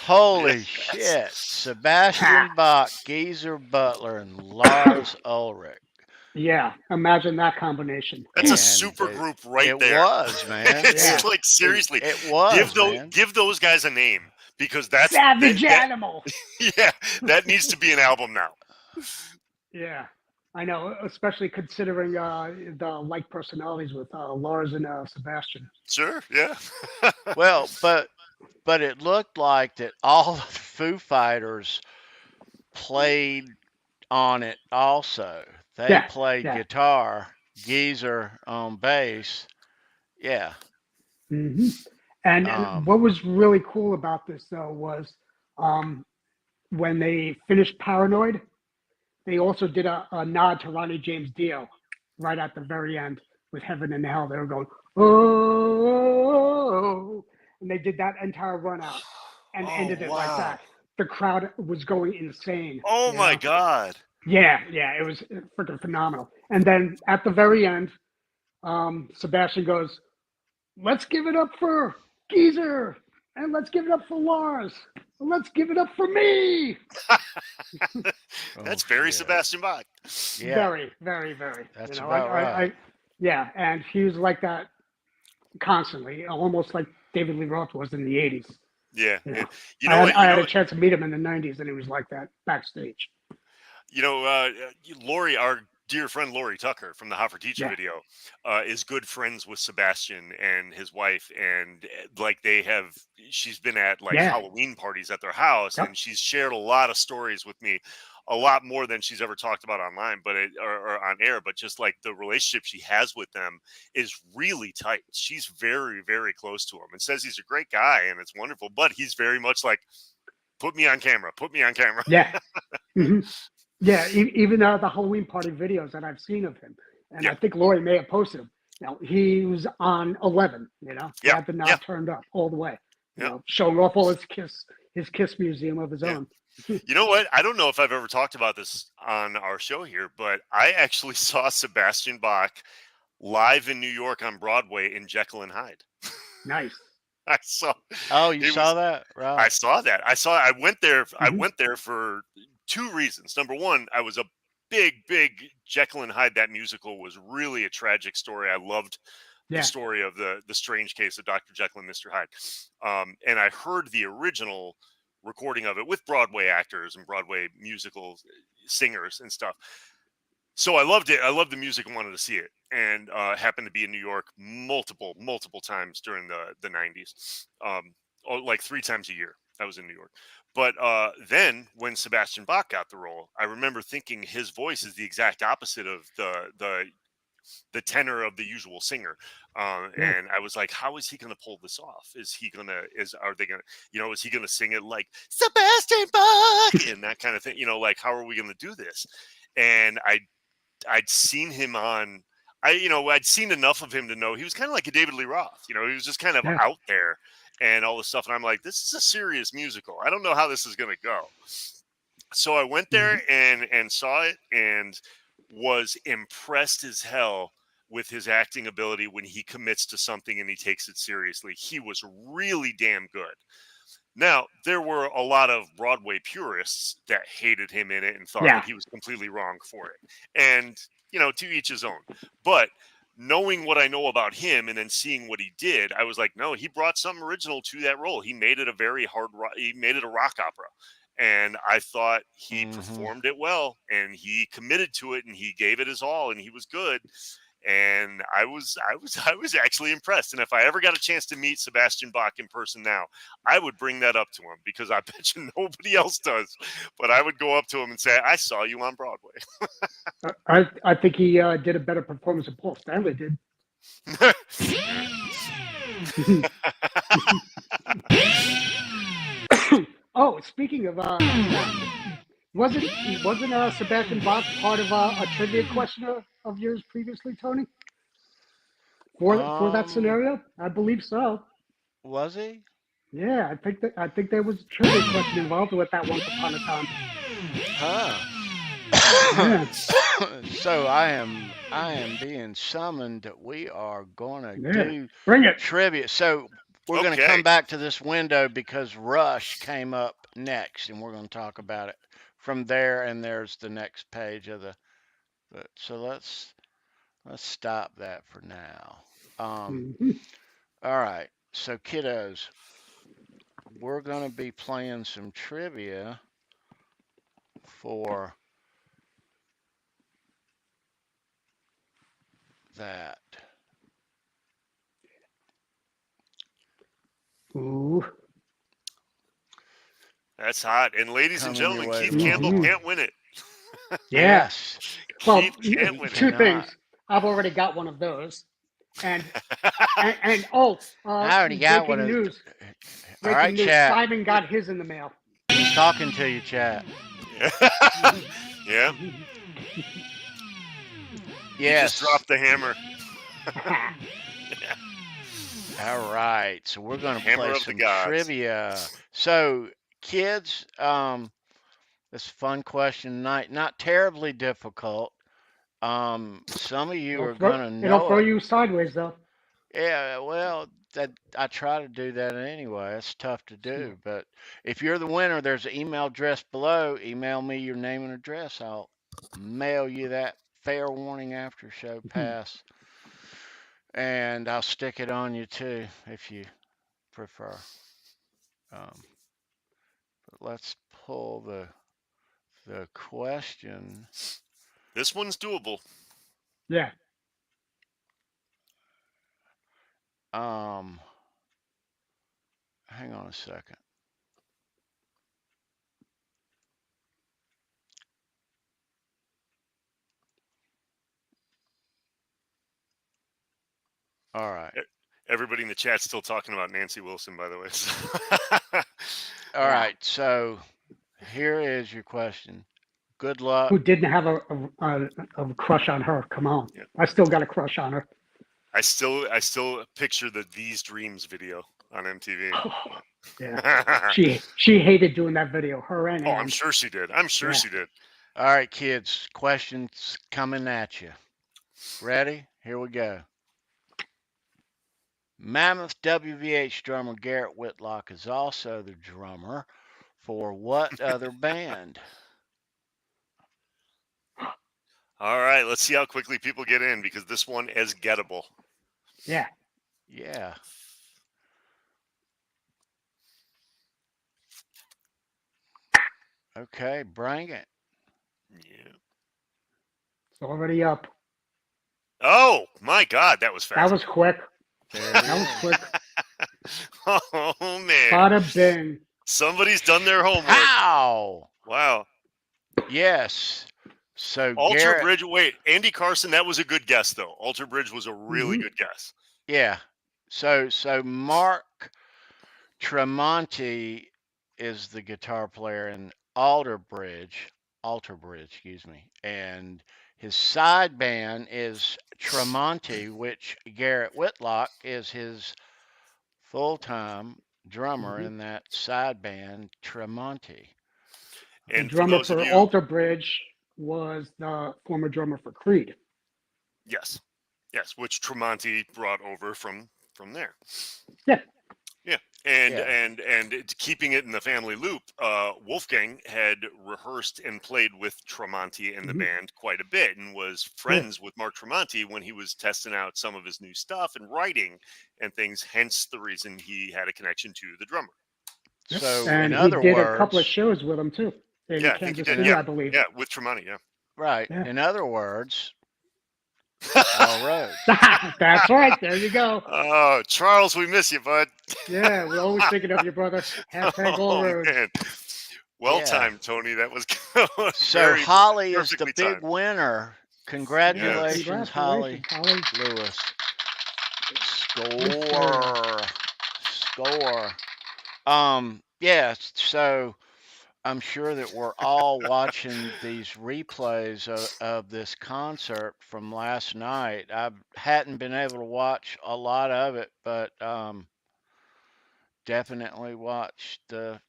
Holy shit! Sebastian Bach, Geezer Butler, and Lars Ulrich. Yeah, imagine that combination. That's a super group right there. It was, man. It's like seriously. It was. Give those guys a name because that's Savage Animal. Yeah, that needs to be an album now. Yeah, I know, especially considering the like personalities with Lars and Sebastian. Sure, yeah. Well, but it looked like that all the Foo Fighters played on it also. They played guitar, Geezer on bass. Yeah. Mm-hmm. And what was really cool about this though was when they finished Paranoid, they also did a nod to Ronnie James Dio right at the very end with Heaven and Hell. They were going, oh, and they did that entire run out and ended it like that. The crowd was going insane. Oh my God. Yeah, it was freaking phenomenal. And then at the very end, Sebastian goes, let's give it up for Geezer, and let's give it up for Lars, and let's give it up for me. That's very Sebastian Bach. Yeah. Very, very, very. That's about right. Yeah, and he was like that constantly, almost like David Lee Roth was in the 80s. Yeah. I had a chance to meet him in the 90s, and he was like that backstage. Lori, our dear friend Lori Tucker from the Hot for Teacher video, is good friends with Sebastian and his wife, and like she's been at Halloween parties at their house, and she's shared a lot of stories with me, a lot more than she's ever talked about online, or on air. But just like the relationship she has with them is really tight. She's very, very close to him, and says he's a great guy, and it's wonderful. But he's very much like, put me on camera. Yeah. Mm-hmm. Yeah, even the Halloween party videos that I've seen of him, and I think Lori may have posted them. He was on 11. He had the knob turned up all the way. Showing off all his Kiss museum of his own. You know what? I don't know if I've ever talked about this on our show here, but I actually saw Sebastian Bach live in New York on Broadway in Jekyll and Hyde. Nice. I saw. Oh, you saw that? Right. I saw that. I went there. Mm-hmm. I went there for two reasons. Number one, I was a big Jekyll and Hyde. That musical was really a tragic story. I loved the story of the strange case of Dr. Jekyll and Mr. Hyde. And I heard the original recording of it with Broadway actors and Broadway musical singers and stuff. So I loved it. I loved the music and wanted to see it. And happened to be in New York multiple times during the 90s. Like 3 times a year I was in New York. But then when Sebastian Bach got the role, I remember thinking his voice is the exact opposite of the tenor of the usual singer. And I was like, how is he going to pull this off? Is he going to sing it like Sebastian Bach and that kind of thing? Like, how are we going to do this? And I'd seen him on, I'd seen enough of him to know he was kind of like a David Lee Roth. He was just kind of out there and all this stuff. And I'm like, this is a serious musical. I don't know how this is going to go. So I went there and saw it and was impressed as hell with his acting ability when he commits to something and he takes it seriously. He was really damn good. Now, there were a lot of Broadway purists that hated him in it and thought that he was completely wrong for it. And, to each his own. But knowing what I know about him and then seeing what he did, I was like, no, he brought something original to that role. He made it a very he made it a rock opera. And I thought he performed it well and he committed to it and he gave it his all and he was good. And I was actually impressed. And if I ever got a chance to meet Sebastian Bach in person now, I would bring that up to him, because I bet you nobody else does. But I would go up to him and say, "I saw you on Broadway." I think he did a better performance than Paul Stanley did. Oh, speaking of, wasn't Sebastian Bach part of a trivia question of yours previously, Tony? For that scenario, I believe so. Was he? Yeah, I think there was a trivia question involved with that once upon a time. Huh. So I am being summoned. We are going to do Bring it. trivia. So we're going to come back to this window because Rush came up next, and we're going to talk about it from there. And there's the next page of the. So let's stop that for now. All right. So kiddos, we're going to be playing some trivia for that. Ooh. That's hot. And ladies and gentlemen, Keith Campbell can't win it. Yes. Well, Keith can't win two it. things. I've already got one of those. And I already got one of news. All right, news. chat. Simon got his in the mail. He's talking to you, chat. Yeah. Yes. Just drop the hammer. All right. So we're going to Hammer play of some the gods. trivia. So, kids, this is a fun question tonight. Not terribly difficult. Some of you are going to know It'll throw you sideways, though. Yeah, well, I try to do that anyway. It's tough to do, but if you're the winner, there's an email address below. Email me your name and address. I'll mail you that FairWarning After-Show Pass, and I'll stick it on you too if you prefer. But let's pull the question. This one's doable. Yeah. Hang on a second. All right. Everybody in the chat's still talking about Nancy Wilson, by the way. All right. So here is your question. Good luck. Who didn't have a crush on her? Come on. Yeah. I still got a crush on her. I still picture the These Dreams video on MTV. Oh, yeah. she hated doing that video. Her and I'm sure she did. She did. All right, kids. Questions coming at you. Ready? Here we go. Mammoth WVH drummer Garrett Whitlock is also the drummer for what other band? All right, let's see how quickly people get in, because this one is gettable. Yeah. Yeah. Okay, bring it. Yeah. It's already up. Oh, my God, that was fast. That was quick. That was quick. Oh, man. Bada bing. Somebody's done their homework. How? Wow. Yes. So Alter Bridge. Wait, Andy Carson. That was a good guess, though. Alter Bridge was a really good guess. Yeah. So Mark Tremonti is the guitar player in Alter Bridge, excuse me, and his side band is Tremonti, which Garrett Whitlock is his full-time drummer in that side band, Tremonti. And the drummer for Alter Bridge was the former drummer for Creed. Yes, which Tremonti brought over from there. Yeah. Yeah, and keeping it in the family loop, Wolfgang had rehearsed and played with Tremonti in the band quite a bit, and was friends with Mark Tremonti when he was testing out some of his new stuff and writing and things. Hence the reason he had a connection to the drummer. So, and he did a couple of shows with him too. In Kansas City, I believe. Yeah, with Tremonti. Yeah. Right. Yeah. In other words, All roads. That's right. There you go. Oh, Charles, we miss you, bud. Yeah, we're always thinking of you, brother. Hashtag all Oh roads. man, well Yeah. timed, Tony. That was So very Holly is the perfectly big timed. winner. Yes. Congratulations, Holly Congratulations, Holly. Lewis. Yes, sir. Score. Yeah, so I'm sure that we're all watching these replays of this concert from last night. I hadn't been able to watch a lot of it, but definitely watched the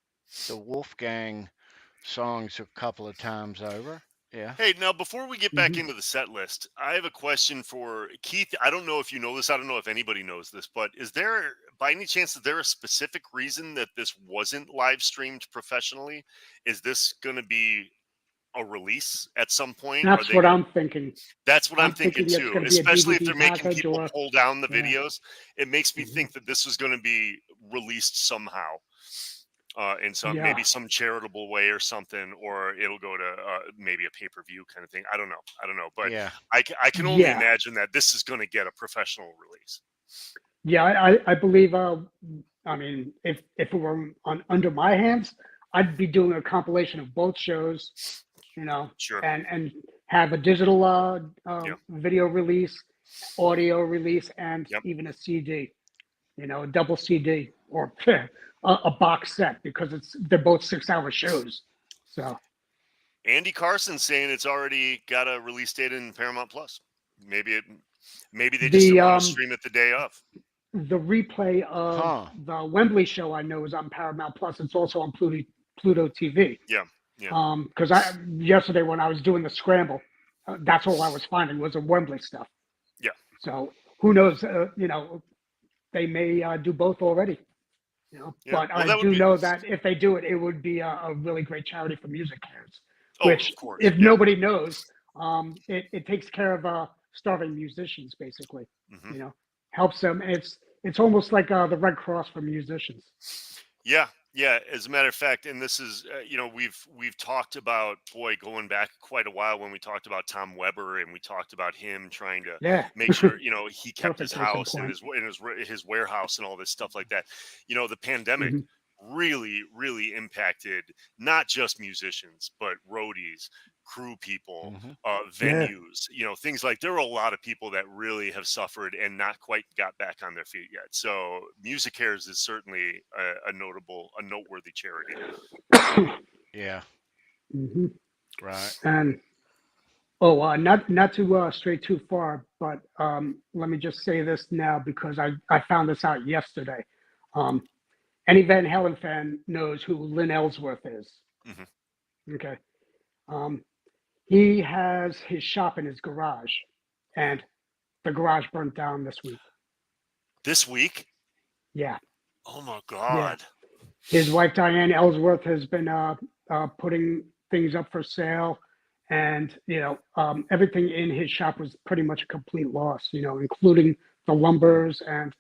Wolfgang songs a couple of times over. Yeah. Hey, now before we get back Hmm. into the set list, I have a question for Keith. I don't know if you know this. I don't know if anybody knows this, but is there, by any chance, is there a specific reason that this wasn't live streamed professionally? Is this going to be a release at some point? Are That's they what going to? I'm thinking. That's what I'm I'm thinking thinking it's too. going to be a Especially if they're DVD making package people or pull down the yeah. videos, it makes me Hmm. think that this was going to be released somehow. In some Yeah. maybe some charitable way or something, or it'll go to maybe a pay-per-view kind of thing. I don't know, but Yeah. I can only Yeah. imagine that this is going to get a professional release. Yeah. I believe. I mean, if it were under my hands, I'd be doing a compilation of both shows. You know, Sure. and have a digital Yeah. video release, audio release, and Yep. even a CD. You know, a double CD or a box set because they're both 6-hour shows. So Andy Carson's saying it's already got a release date in Paramount Plus. Maybe they just the didn't want to stream it the day of. the replay of Huh. the Wembley show I know is on Paramount Plus. It's also on Pluto TV. Yeah. Yeah. Because I yesterday when I was doing the scramble, that's all I was finding was the Wembley stuff. Yeah. So who knows? You know, they may do both already. You know, Yeah. but Well, I that would do be. know that if they do it, it would be a really great charity for music cares. Oh, Which, of course. if Yeah. nobody knows, it takes care of starving musicians, basically. Hmm. You know, helps them. It's almost like the Red Cross for musicians. Yeah, yeah. As a matter of fact, and this is, we've talked about, boy, going back quite a while when we talked about Tom Weber, and we talked about him trying to Yeah, make sure, he kept his perfect case in house and point. his warehouse and all this stuff like that. The pandemic Hmm. really, really impacted not just musicians, but roadies, crew people, Hmm. Yeah, venues, things like there were a lot of people that really have suffered and not quite got back on their feet yet. So Music Cares is certainly a noteworthy charity. Yeah. hmm Right. and not to stray too far, but let me just say this now because I found this out yesterday. Um, any Van Halen fan knows who Lynn Ellsworth is. Hmm. Okay. Um, he has his shop in his garage, and the garage burnt down this week. This week? Yeah, Oh my yeah. God. His wife Diane Ellsworth has been putting things up for sale, and everything in his shop was pretty much a complete loss. Including the lumbers and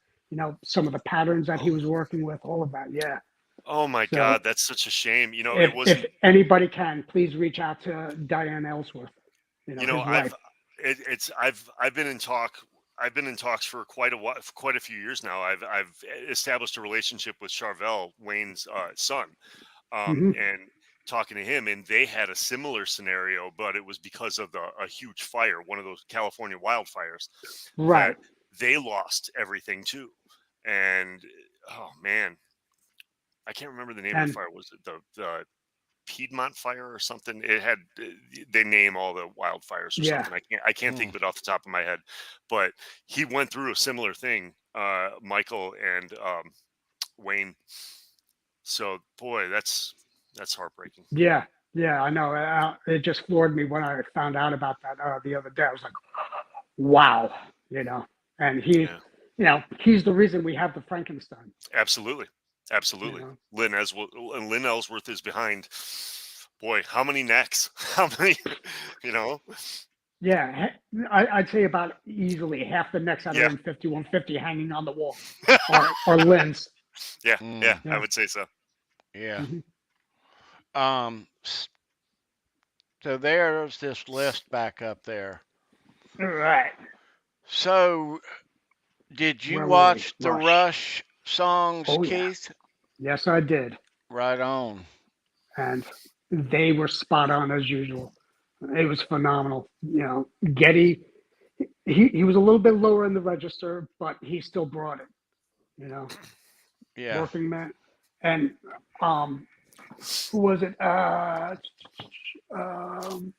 some of the patterns that he Oh, was working with, all of that. Yeah. oh my So God. That's such a shame. It if wasn't, anybody can, please reach out to Diane Ellsworth. His wife. I've been in talks for quite a while, for quite a few years now. I've established a relationship with Charvel, Wayne's son, Hmm. and talking to him, and they had a similar scenario, but it was because of a huge fire, one of those California wildfires, that Right. they lost everything too. And oh man, I can't remember the name of the And fire. Was it the Piedmont fire or something? It had, they name all the wildfires or yeah, something. I can't think Mm. of it off the top of my head, but he went through a similar thing, Michael and Wayne. So boy, that's heartbreaking. yeah, yeah. I know. It just floored me when I found out about that the other day. I was like, wow. And Yeah, he's the reason we have the Frankenstein. absolutely, You absolutely. know. Lynn Ellsworth is behind. Boy, how many necks? How many? You know? Yeah, I'd say about easily half the necks out of Yeah, them 5150 hanging on the wall are Lynn's. yeah, yeah. Mm. I Yeah. would say so. Yeah. Hmm. S- So there's this list back up there. Right. So, did you Where were we? watch the Rush. Rush songs, Oh yeah. Keith? Yes, I did. Right on. And they were spot on as usual. It was phenomenal. Getty, he was a little bit lower in the register, but he still brought it. Yeah. Working Man, and who was it? Um,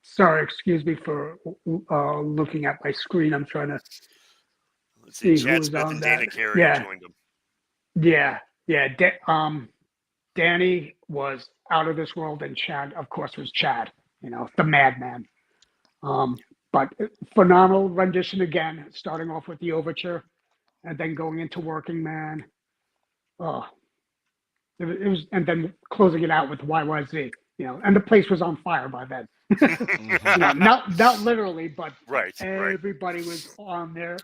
sorry, excuse me for looking at my screen. I'm trying to Let's see. see who Chad was Smith on and that. Dana Carey Yeah, joined him. yeah. Danny was out of this world, and Chad, of course, was Chad. The madman. But phenomenal rendition again, starting off with the overture, and then going into Working Man. Oh, it was, and then closing it out with YYZ. And the place was on fire by then. Hmm. Not literally, but Right. everybody was on their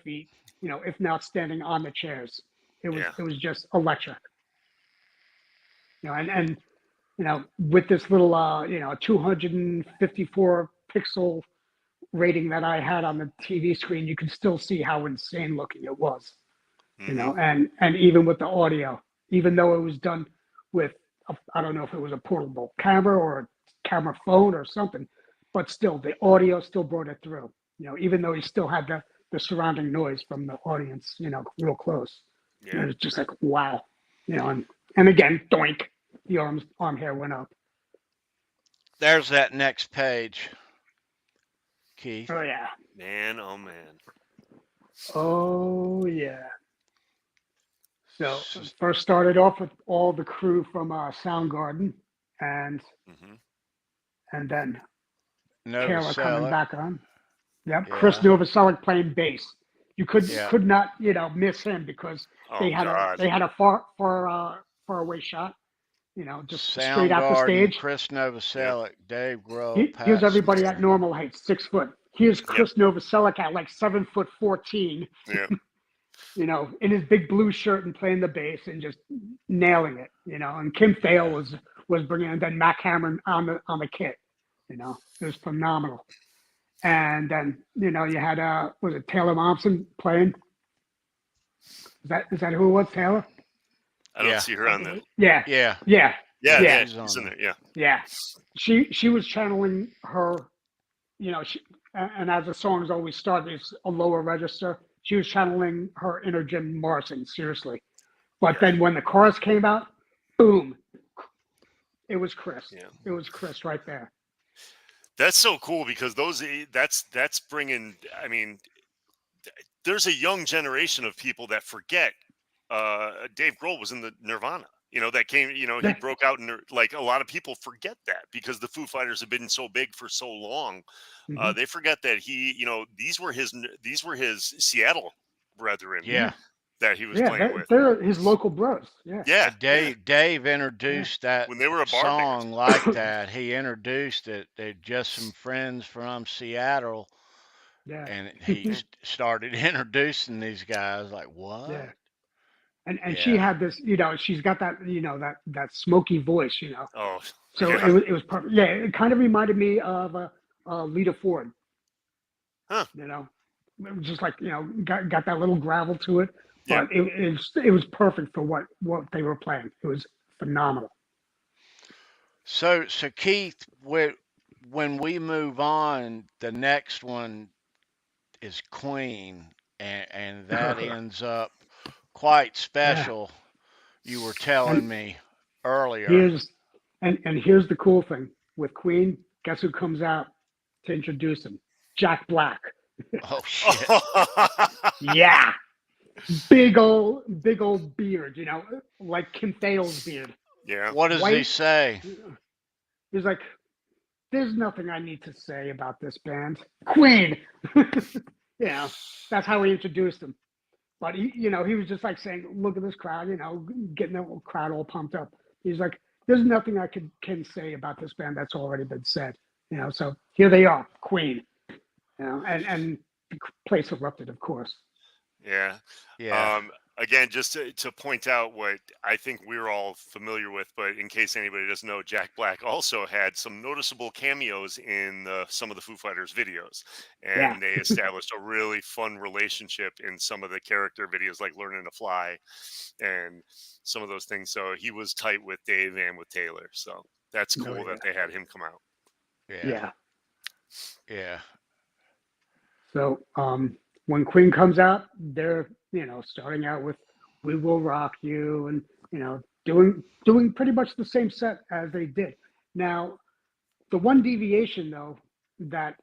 feet. If not standing on the chairs. It was just electric. And with this little 254 pixel rating that I had on the TV screen, you could still see how insane looking it was. And even with the audio, even though it was done with I don't know if it was a portable camera or a camera phone or something, but still the audio still brought it through. Even though he still had the surrounding noise from the audience, real close. It was just like wow, and again, doink, the arm hair went up. There's that next page, Keith. Oh yeah, Man, oh man. oh yeah. So first started off with all the crew from Soundgarden, and Hmm. and then Taylor coming Novoselic. back on. Yep, Chris Yeah. Novoselic playing bass. You Yeah. could not miss him because Oh God. they had a far away shot. Just straight out the Soundgarden, stage. Chris Yeah. Novoselic, Dave Grohl, Here's Pat everybody at Smear. normal height, 6 foot. Here's Yep. Chris Novoselic at like 7'14". Yeah. In his big blue shirt and playing the bass and just nailing it. And Kim Thale was bringing, and then Mac Cameron on the kit. It was phenomenal. And then you had was it Taylor Momsen playing? Is that who it was? Taylor? I don't Yeah. see her on there. Yeah, Yeah. yeah, Yeah, Yeah. she's in there. Yeah. yeah. She was channeling her. And as the songs always start, it's a lower register. She was channeling her inner Jim Morrison, seriously. But then when the chorus came out, boom, it was Chris. Yeah. It was Chris right there. That's so cool because that's bringing. I mean, there's a young generation of people that forget Dave Grohl was in the Nirvana. That came. He broke out in like a lot of people forget that because the Foo Fighters have been so big for so long. Mhm. They forget that these were his Seattle brethren Yeah. that he was playing with. They're his local bros. Yeah. Yeah, Dave introduced that when they were a bar band. song like that. He introduced it. They're just some friends from Seattle, Yeah. and he started introducing these guys. Like, what? Yeah. And she Yeah. had this, she's got that, that smoky voice, Oh, So yeah. it was perfect. Yeah, it kind of reminded me of Lita Ford. Huh. It was just like got that little gravel to it, Yeah. but it was perfect for what they were playing. It was phenomenal. So Keith, when we move on, the next one is Queen, and that ends up quite special. You were telling And me earlier. here's the cool thing with Queen. Guess who comes out to introduce him? Jack Black. Oh shit! Yeah, big old beard. Like Kim Thayil's beard. Yeah. What does he White. say? He's like, there's nothing I need to say about this band. Queen. That's how he introduced him. But he was just like saying, look at this crowd, getting the crowd all pumped up. He's like, there's nothing I can say about this band that's already been said. So here they are, Queen. And the place erupted, of course. Yeah. Yeah. Again, just to point out what I think we're all familiar with, but in case anybody doesn't know, Jack Black also had some noticeable cameos in some of the Foo Fighters videos, Yeah. and they established a really fun relationship in some of the character videos, like Learning to Fly and some of those things. So he was tight with Dave and with Taylor. So that's Oh cool yeah. that they had him come out. Yeah. Yeah. Yeah. So when Queen comes out, they're starting out with "We Will Rock You" and doing pretty much the same set as they did. Now the one deviation though that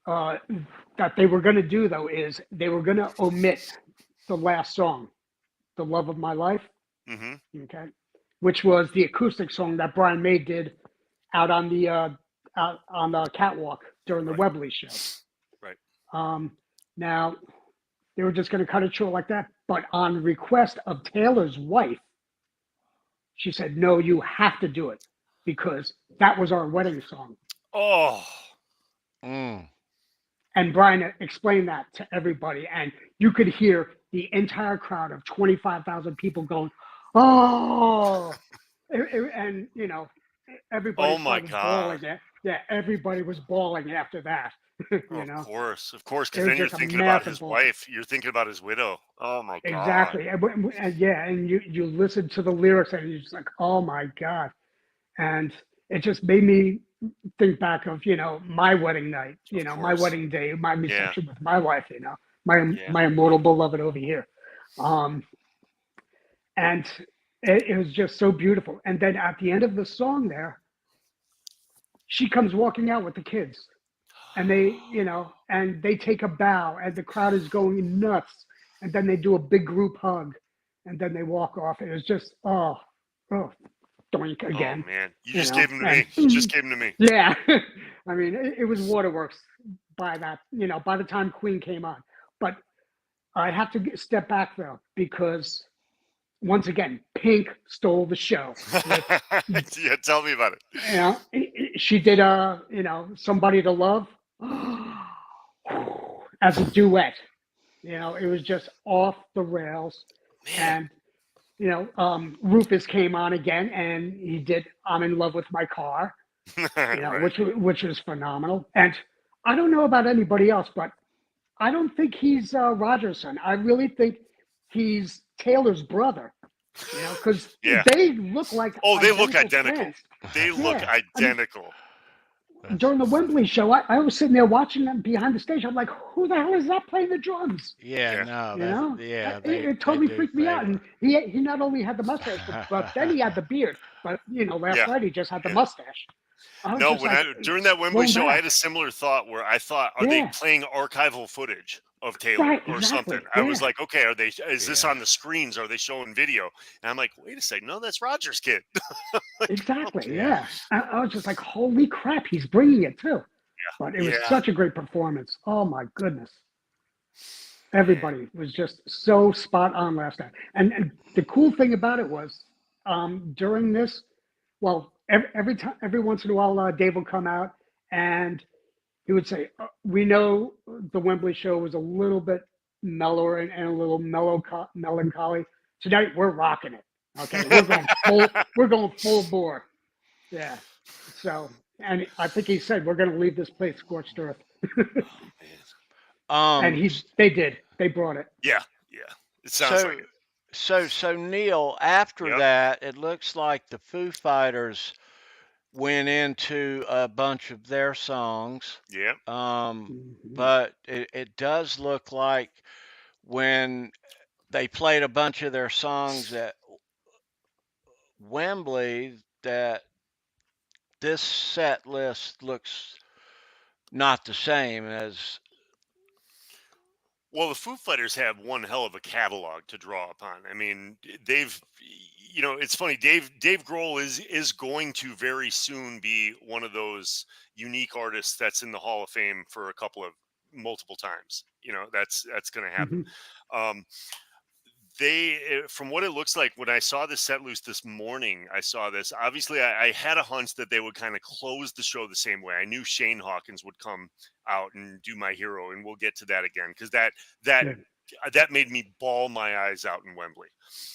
uh, that they were going to do though is they were going to omit the last song, "The Love of My Life," Hmm. okay, which was the acoustic song that Brian May did out on the catwalk during the Right. Webley show. Right. Now they were just going to cut it short like that, but on request of Taylor's wife, she said, "No, you have to do it because that was our wedding song." Oh, Mm. And Brian explained that to everybody, and you could hear the entire crowd of 25,000 people going, "Oh!" And everybody oh my started bawling. God. Yeah, everybody was bawling after that. Oh, of course, It because was then you're just a thinking about his massive ball. wife. You're thinking about his widow. Oh my God. Exactly. Yeah, and you listen to the lyrics and you're just like, oh my God. And it just made me think back of, my wedding night, Of my course. wedding day, my Yeah. reception with my wife, my Yeah. my immortal beloved over here. Um, and it was just so beautiful. And then at the end of the song there, she comes walking out with the kids and they take a bow and the crowd is going nuts. And then they do a big group hug and then they walk off. It was just, oh, doink Oh again, man, you just gave him to and me. You just gave him to me. yeah, I mean, it was waterworks by that, by the time Queen came on. But I have to step back though, because once again, Pink stole the show with, Yeah, tell me about it. she did Somebody to Love as a duet. It was just off the rails. Man. And Rufus came on again and he did I'm in Love with My Car, Right. which was phenomenal. And I don't know about anybody else, but I don't think he's Roger's son. I really think he's Taylor's brother, because Yeah. they look like Oh, they look identical identical. twins. They look Yeah. I mean, identical. That's during the Wembley show, I was sitting there watching them behind the stage. I'm like, who the hell is that playing the drums? yeah, Yeah. no, You that's know, yeah, it they totally do. freaked me They out. And were. he not only had the mustache, but then he had the beard. But last Yeah. night he just had the Yeah. mustache. I was No, just when like during that Wembley blown show, I back. had a similar thought where I thought, are they Yeah, playing archival footage of Taylor right, or something? exactly. I was Yeah, like, okay, is this Yeah. on the screens? Are they showing video? And I'm like, wait a second, no, that's Roger's kid. Like, exactly. okay. Yeah. Yeah, I was just like, holy crap, he's bringing it too. But it was Yeah, such a great performance. Oh my goodness. man. Everybody was just so spot on last night. And the cool thing about it was during this, well, every time, every once in a while, Dave would come out and he would say, "We know the Wembley show was a little bit mellower and a little melancholy. Tonight we're rocking it. Okay, we're going full. We're going full bore. Yeah. So, and I think he said we're going to leave this place scorched earth. Oh man. And Um. they did. They brought it. Yeah, yeah. It sounds like So it. so Neil, after Yep. that, it looks like the Foo Fighters went into a bunch of their songs. Yep. Mhm. But it does look like when they played a bunch of their songs at Wembley that this set list looks not the same as Well, the Foo Fighters have one hell of a catalog to draw upon. I mean, they've, it's funny. Dave Grohl is going to very soon be one of those unique artists that's in the Hall of Fame for a couple of multiple times. That's going to happen. Mhm. Um, from what it looks like, when I saw the set list this morning, I saw this. Obviously, I had a hunch that they would kind of close the show the same way. I knew Shane Hawkins would come out and do My Hero, and we'll get to that again because that made me bawl my eyes out in Wembley.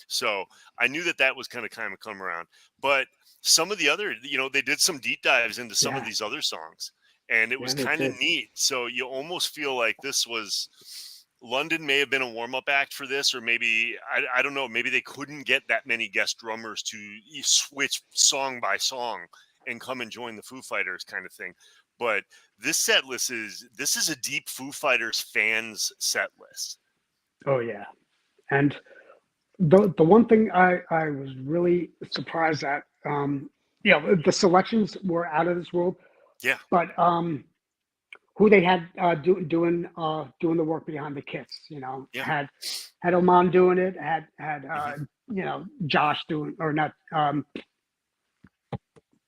So I knew that was kind of come around. But some of the other, they did some deep dives into some of these other songs, and it was kind of neat. So you almost feel like this was. London may have been a warm-up act for this, or maybe, I don't know, maybe they couldn't get that many guest drummers to switch song by song and come and join the Foo Fighters kind of thing. But this set list this is a deep Foo Fighters fans set list. Oh, yeah. And the one thing I was really surprised at, the selections were out of this world. Yeah. But who they had doing the work behind the kits, had Oman doing it, had Josh doing, or not,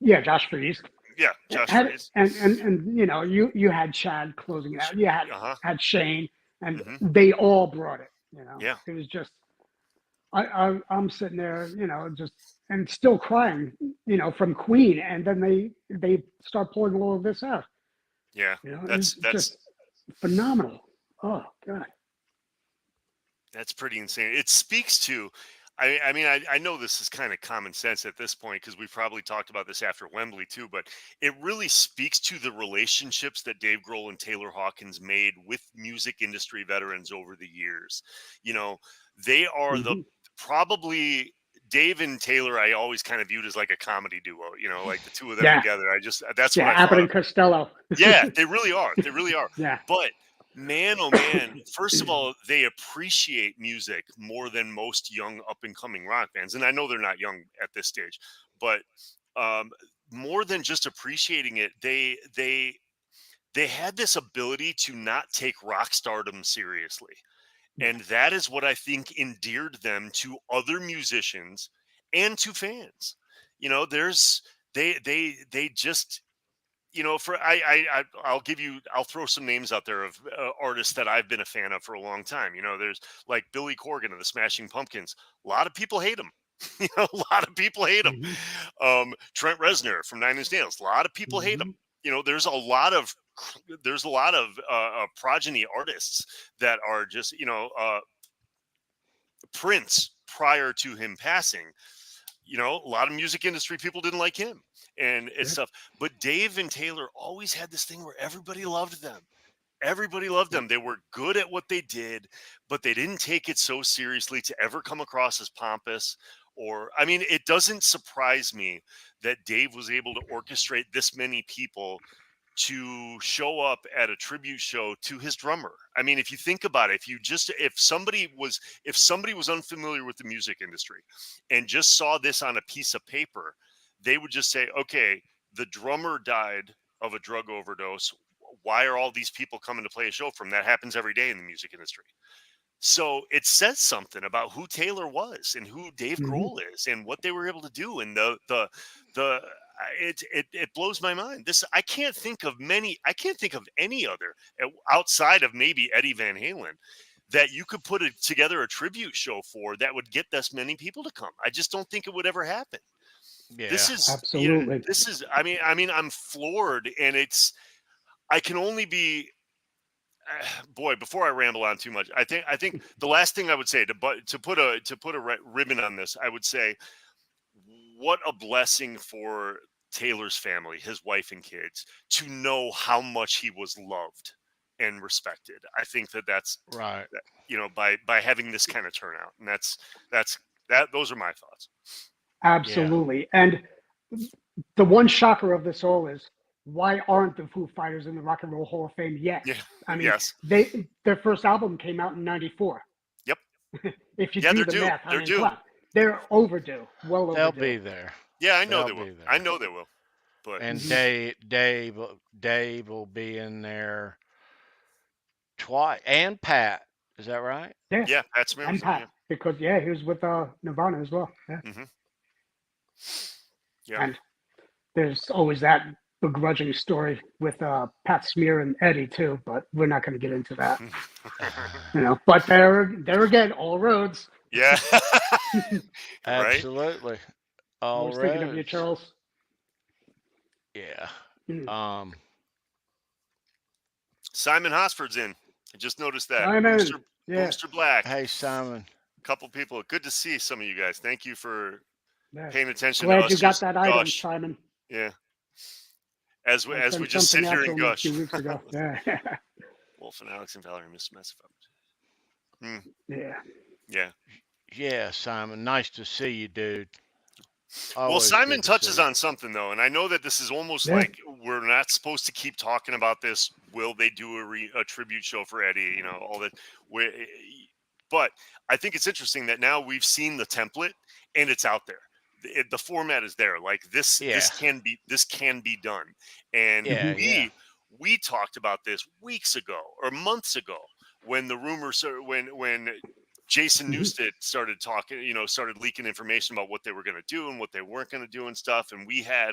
Josh Freeze. Yeah, Josh Freeze. And you had Chad closing it out. You had Shane, and they all brought it. Yeah. It was just, I'm sitting there, just and still crying, from Queen, and then they start pulling all of this out. Yeah, that's just phenomenal. Oh God, that's pretty insane. It speaks to, I know this is kind of common sense at this point because we've probably talked about this after Wembley too, but it really speaks to the relationships that Dave Grohl and Taylor Hawkins made with music industry veterans over the years. They are probably. Dave and Taylor, I always kind of viewed as like a comedy duo, like the two of them together. That's what I thought. Abbott and Costello. Yeah, they really are. They really are. Yeah. But man, oh man, first of all, they appreciate music more than most young up and coming rock bands. And I know they're not young at this stage, but more than just appreciating it, they had this ability to not take rock stardom seriously. And that is what I think endeared them to other musicians and to fans. They just, I'll throw some names out there of artists that I've been a fan of for a long time. There's like Billy Corgan of the Smashing Pumpkins. A lot of people hate him. A lot of people hate him. Trent Reznor from Nine Inch Nails. A lot of people hate him. There's a lot of progeny artists that are just, Prince prior to him passing, a lot of music industry people didn't like him and stuff. But Dave and Taylor always had this thing where everybody loved them. Everybody loved them. They were good at what they did, but they didn't take it so seriously to ever come across as pompous. It doesn't surprise me that Dave was able to orchestrate this many people to show up at a tribute show to his drummer. If you think about it, if somebody was unfamiliar with the music industry and just saw this on a piece of paper, they would just say, okay, the drummer died of a drug overdose. Why are all these people coming to play a show for him? That happens every day in the music industry. So it says something about who Taylor was and who Dave Grohl is and what they were able to do. And it blows my mind. I can't think of any other outside of maybe Eddie Van Halen that you could put together a tribute show for that would get this many people to come. I just don't think it would ever happen. Yeah, this is absolutely. I'm floored, and I can only be. Boy, before I ramble on too much, I think the last thing I would say to put a ribbon on this, I would say, what a blessing for Taylor's family, his wife and kids, to know how much he was loved and respected. I think that's right. By having this kind of turnout, and those are my thoughts. Absolutely. Yeah. And the one shocker of this all is, why aren't the Foo Fighters in the Rock and Roll Hall of Fame yet? Yeah. Yes. Their first album came out in '94. Yep. If you do the math, they're due. They're overdue. Well overdue. They'll be there. Yeah, I know they will. I know they will. But Dave will be in there twice, and Pat. Is that right? Yeah, Pat Smear. And Pat, because he was with Nirvana as well. Yeah. Mm-hmm. Yeah. And there's always that begrudging story with Pat Smear and Eddie too, but we're not going to get into that. But there again, all roads Yeah. Right. Absolutely. I All was thinking of you, roads. Charles. Yeah. Mm. Um, Simon Hosford's in. I just noticed that. Simon, yeah, Boomster Black. hey, Simon. Couple people. Good to see some of you guys. Thank you for yeah. paying attention to Glad us. you got Just that item, gush. Simon. Yeah. As I we sent just sit something out here to and him a gush. few weeks ago. Yeah, Wolf and Alex and Valerie missed mess up. yeah. Yeah. Yeah, Simon. Nice to see you, dude. Well, Always Simon good to see touches you. on something though, and I know that this is almost Yeah. like we're not supposed to keep talking about this. Will they do a tribute show for Eddie? You know, all that. But I think it's interesting that now we've seen the template and it's out there. The format is there. Like this Yeah. can be done. And Yeah, yeah. we talked about this weeks ago or months ago when the rumors when Jason Newsted started talking, started leaking information about what they were going to do and what they weren't going to do and stuff. And we had,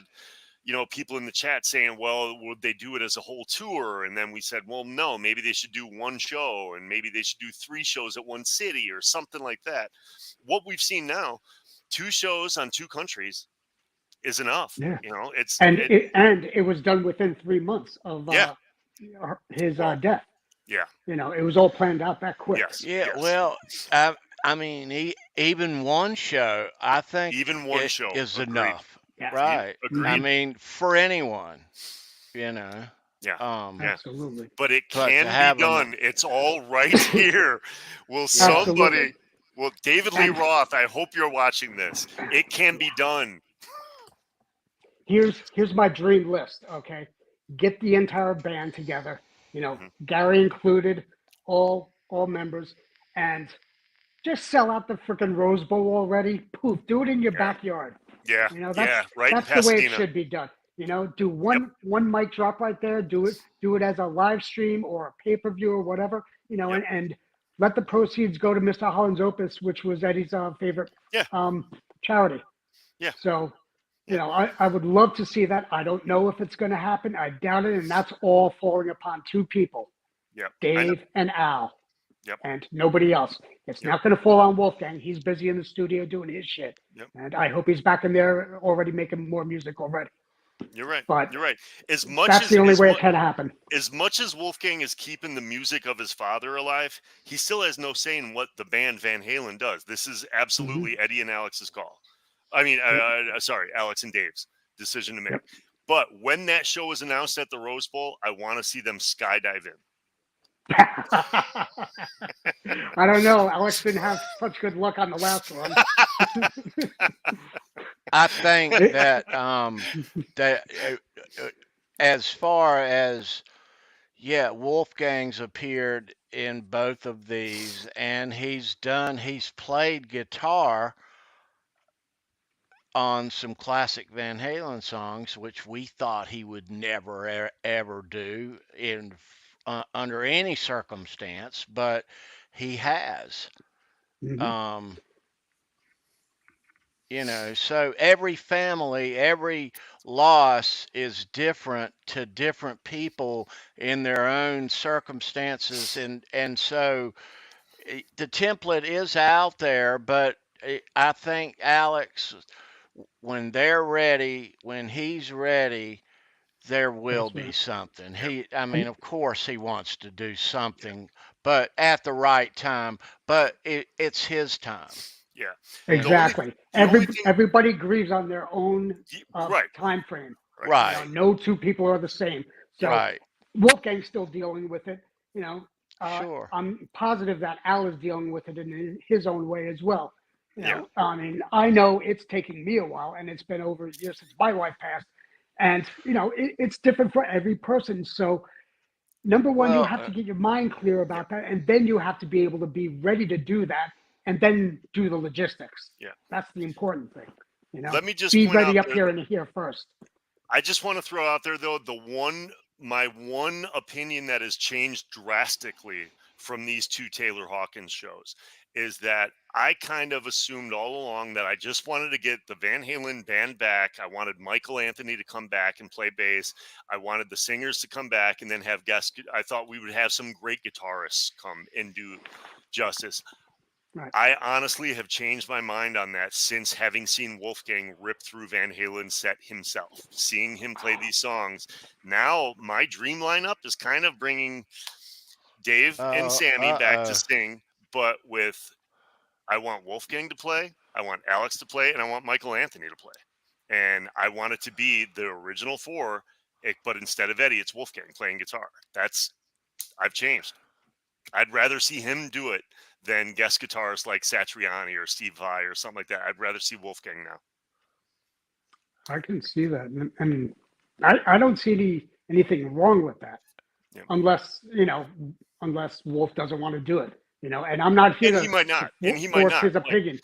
people in the chat saying, well, would they do it as a whole tour? And then we said, well, no, maybe they should do one show and maybe they should do 3 shows at one city or something like that. What we've seen now, 2 shows on 2 countries is enough. Yeah. And it was done within 3 months of his death. Yeah. It was all planned out that quick. Yes. Yeah, yes. well, I mean, even one show, I think, Even one show is agreed. enough, Yeah. right? Agreed. I mean, for anyone, Yeah. Yeah. Absolutely. But it But to can have be 'em- done. It's all right here. Will somebody? Absolutely. Well, David Lee Roth, I hope you're watching this. It can be done. Here's my dream list. Okay, get the entire band together. Gary included, all members, and just sell out the freaking Rose Bowl already. Poof, do it in your backyard. Yeah. That's Right in that's the way it Pasadena. should be done. Do one mic drop right there. Do it as a live stream or a pay-per-view or whatever. And let the proceeds go to Mr. Holland's Opus, which was Eddie's favorite charity. Yeah. So, I would love to see that. I don't know if it's going to happen. I doubt it, and that's all falling upon 2 people. Yep. Dave and Al. Yep. And nobody else. It's not going to fall on Wolfgang. He's busy in the studio doing his shit. Yep. And I hope he's back in there already making more music already. You're right. But you're right. As much that's as the only way it can happen. As much as Wolfgang is keeping the music of his father alive, he still has no say in what the band Van Halen does. This is absolutely Eddie and Alex's call. I mean, sorry, Alex and Dave's decision to make. Yep. But when that show was announced at the Rose Bowl, I want to see them skydive in. I don't know. Alex didn't have such good luck on the last one. I think that as far as Wolfgang's appeared in both of these, and he's played guitar on some classic Van Halen songs, which we thought he would never ever do under any circumstance, but he has. So every family, every loss is different to different people in their own circumstances, and so the template is out there, but I think Alex, when they're ready, when he's ready, there will be something. Of course he wants to do something, but at the right time, but it's his time. Yeah. Exactly. Everybody grieves on their own time frame. Right. No 2 people are the same. So Wolfgang's still dealing with it. Sure. I'm positive that Al is dealing with it in his own way as well. I mean, I know it's taking me a while, and it's been over a year since my wife passed. And, it's different for every person. So, number one, you have to get your mind clear about that. And then you have to be able to be ready to do that and then do the logistics. Yeah. That's the important thing. Let me just be point ready out up here and here first. I just want to throw out there, though, my one opinion that has changed drastically from these 2 Taylor Hawkins shows is that I kind of assumed all along that I just wanted to get the Van Halen band back. I wanted Michael Anthony to come back and play bass. I wanted the singers to come back and then have guests. I thought we would have some great guitarists come and do justice. Right. I honestly have changed my mind on that since having seen Wolfgang rip through Van Halen's set himself, seeing him play these songs. Now my dream lineup is kind of bringing Dave and Oh, Sammy back to uh-oh. sing, but with I want Wolfgang to play, I want Alex to play, and I want Michael Anthony to play. And I want it to be the original four, but instead of Eddie, it's Wolfgang playing guitar. I've changed. I'd rather see him do it than guest guitarists like Satriani or Steve Vai or something like that. I'd rather see Wolfgang now. I can see that, and I don't see anything wrong with that, Yeah. unless Wolf doesn't want to do it, And I'm not here And to, he might not. to And he might force not. his Like, opinion.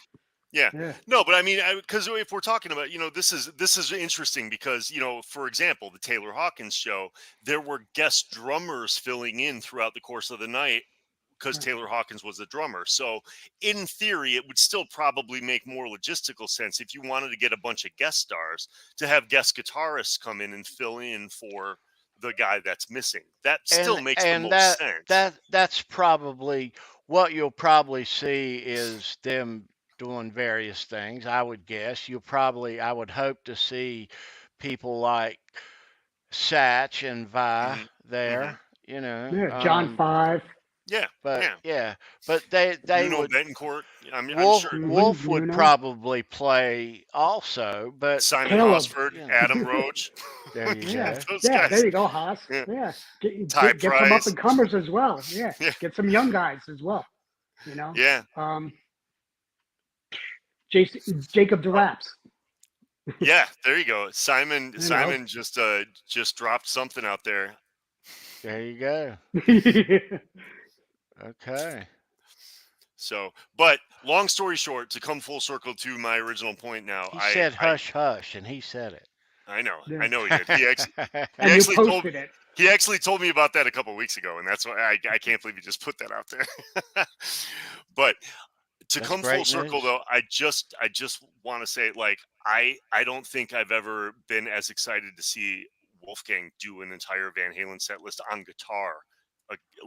yeah. Yeah. No, but I mean, because if we're talking about, this is interesting because, for example, the Taylor Hawkins show, there were guest drummers filling in throughout the course of the night because Right. Taylor Hawkins was the drummer. So in theory, it would still probably make more logistical sense if you wanted to get a bunch of guest stars to have guest guitarists come in and fill in for the guy that's missing. That still makes the And most sense. that's probably what you'll probably see is them doing various things. I would guess I would hope to see people like Satch and Vi Hmm. Hmm. there, Yeah. John 5. Yeah. but Yeah. yeah, but they Nuno would Betancourt. I'm sure Wolf would Nuno. probably play also, but Simon Caleb. Hosford, you know, Adam Roach. there you Yeah. go. Those Yeah. guys. There you go, Haas. Yeah. Yeah. Ty Get some up Price. and comers as well. Yeah. Yeah. Get some young guys as well. Yeah. Um, Jacob Oh, DeRaps. yeah. There you go. Simon You know. just dropped something out there. There you go. Okay. So, but long story short, to come full circle to my original point now, He said hush hush, and he said it. I know Yeah. he did. He And you actually told posted it. he actually told me about that a couple of weeks ago, and that's why I can't believe he just put that out there. But to That's come full great circle news. though, I just want to say, like, I don't think I've ever been as excited to see Wolfgang do an entire Van Halen set list on guitar.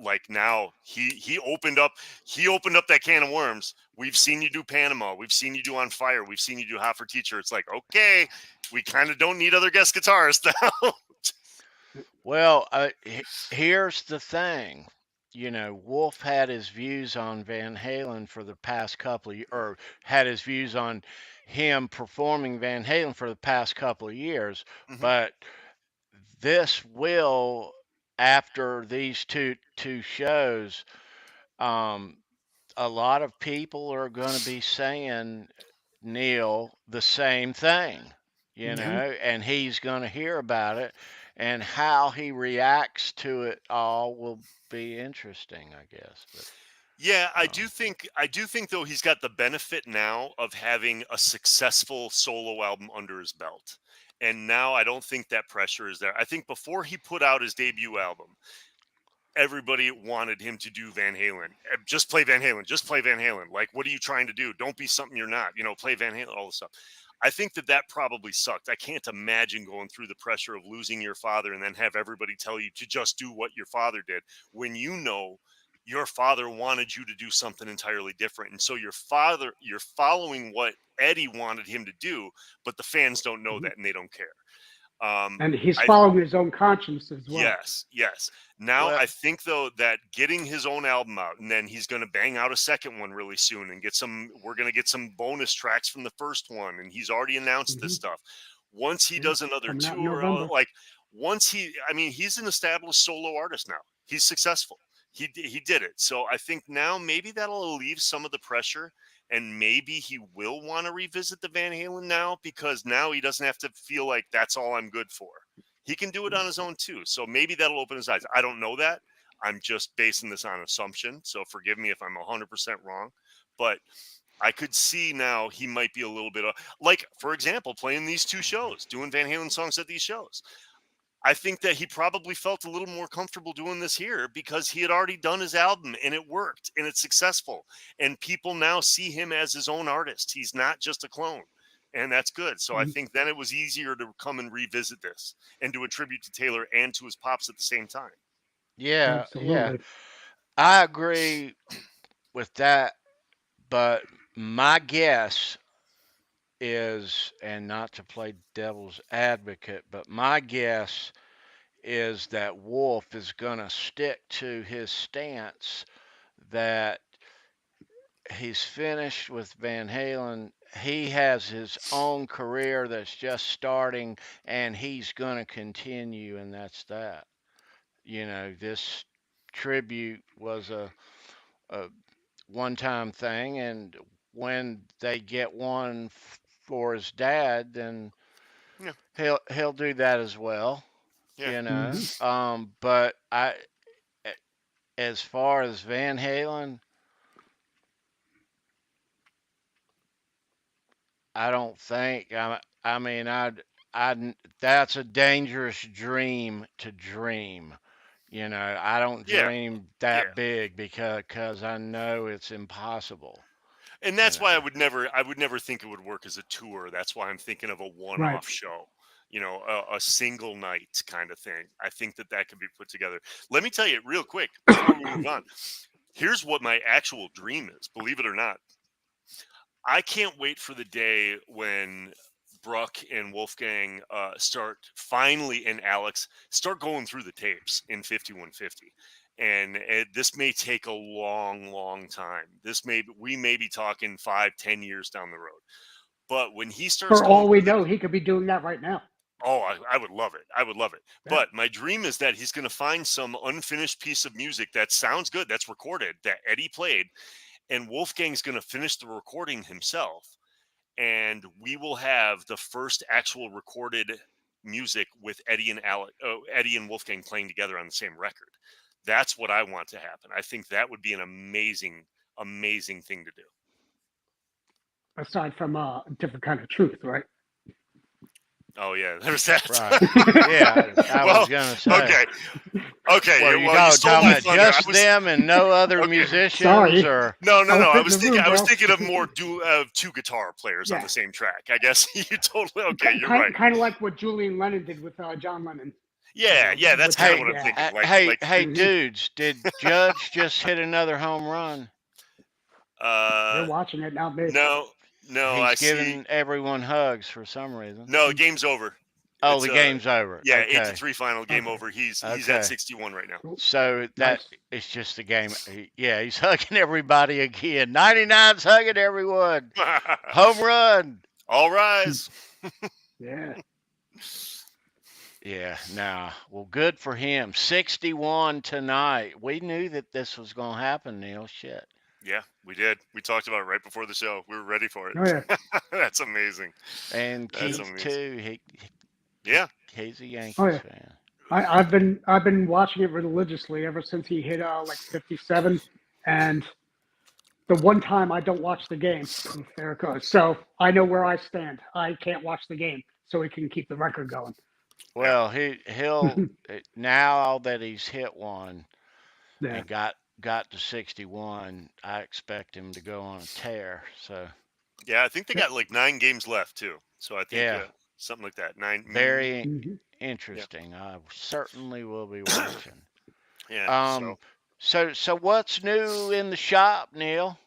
Like now he opened up that can of worms. We've seen you do Panama, we've seen you do On Fire, we've seen you do Hot for Teacher. It's like, okay, we kind of don't need other guest guitarists now. Well, here's the thing. Wolf had his views on Van Halen for the past couple of, or had his views on him performing Van Halen for the past couple of years, Mhm. but this will, after these two shows, um, a lot of people are going to be saying Neil the same thing, Mhm. and he's going to hear about it, and how he reacts to it all will be interesting, I guess. But Yeah, I um, do think though he's got the benefit now of having a successful solo album under his belt. And now I don't think that pressure is there. I think before he put out his debut album, everybody wanted him to do Van Halen. Just play Van Halen. Just play Van Halen. Like, what are you trying to do? Don't be something you're not. Play Van Halen, all this stuff. I think that probably sucked. I can't imagine going through the pressure of losing your father and then have everybody tell you to just do what your father did when your father wanted you to do something entirely different. And so you're following what Eddie wanted him to do, but the fans don't know Mhm. that and they don't care. And he's I following his own conscience as well. Yes. Now well, I think though that getting his own album out, and then he's going to bang out a second one really soon, and we're going to get some bonus tracks from the first one, and he's already announced this Mhm. stuff. Once he Yeah. does another Coming out in tour, November. like he's an established solo artist now. He's successful. He did it. So I think now maybe that'll alleviate some of the pressure, and maybe he will want to revisit the Van Halen now because now he doesn't have to feel like that's all I'm good for. He can do it on his own too. So maybe that'll open his eyes. I don't know that. I'm just basing this on assumption. So forgive me if I'm 100% wrong. But I could see now he might be a little bit like, for example, playing these two shows, doing Van Halen songs at these shows. I think that he probably felt a little more comfortable doing this here because he had already done his album and it worked and it's successful. And people now see him as his own artist. He's not just a clone. And that's good. So I Mhm. think then it was easier to come and revisit this and do a tribute to Taylor and to his pops at the same time. yeah, Absolutely. I agree with that. but my guess is, and not to play devil's advocate, but my guess is that Wolf is going to stick to his stance that he's finished with Van Halen. He has his own career that's just starting, and he's going to continue, and that's that. This tribute was a one-time thing, and when they get one for his dad, then Yeah, he'll do that as well. yeah, But as far as Van Halen, I don't think. I mean, that's a dangerous dream to dream. I don't yeah, dream yeah. that big because I know it's impossible. And You that's why know, I would never think it would work as a tour. That's why I'm thinking of a Right. one-off show, a single night kind of thing. I think that could be put together. Let me tell you real quick before we move on. Here's what my actual dream is, believe it or not. I can't wait for the day when Bruck and Wolfgang start finally, and Alex start going through the tapes in 5150. And this may take a long, long time. We may be talking 5-10 years down the road. But when he starts For going all we through know, he could be doing that right now. oh, I would love it. I would love it. Yeah. But my dream is that he's going to find some unfinished piece of music that sounds good, that's recorded, that Eddie played, and Wolfgang's going to finish the recording himself, and we will have the first actual recorded music with Eddie and Wolfgang playing together on the same record. That's what I want to happen. I think that would be an amazing, amazing thing to do. Aside from a different kind of truth, right? Oh yeah, there's that. right? Yeah, I Well, was gonna say. okay. Well, you Well, you talking stole my about thunder. just them and no other Okay. musicians, Sorry. or No. I Elephant was in the thinking. room, I was bro. thinking of more two guitar players on Yeah. the same track. I guess you totally. Okay, you're right. Kind of like what Julian Lennon did with John Lennon. Yeah. That's With kind of hey, what I'm yeah. thinking. hey, Mhm. dudes, did Judge just hit another home run? You're uh, watching it, not me. no. I He's see. giving everyone hugs for some reason. No, game's over. Oh, It's the game's over. yeah, Okay, 8-3 final, game Okay. over. He's at okay. 61 right now. So that Nice. it's just a game. Yeah, he's hugging everybody again. 99's hugging everyone. Home run. All rise. Yeah. Yeah, nah. Well, good for him. 61 tonight. We knew that this was going to happen, Neil. Shit. Yeah, we did. We talked about it right before the show. We were ready for it. Oh yeah. That's amazing. And That's Keith, amazing. too. Yeah. He's a Oh Yankees yeah. fan. I've been watching it religiously ever since he hit like 57, and the one time I don't watch the game, there it goes. So I know where I stand. I can't watch the game, so he can keep the record going. Well, he'll now that he's hit one Yeah. and got to 61, I expect him to go on a tear. So Yeah, I think they got like 9 games left too. So I think yeah, something like that. 9. very Mhm. interesting. I certainly will be watching. Yeah. So what's new in the shop, Neil?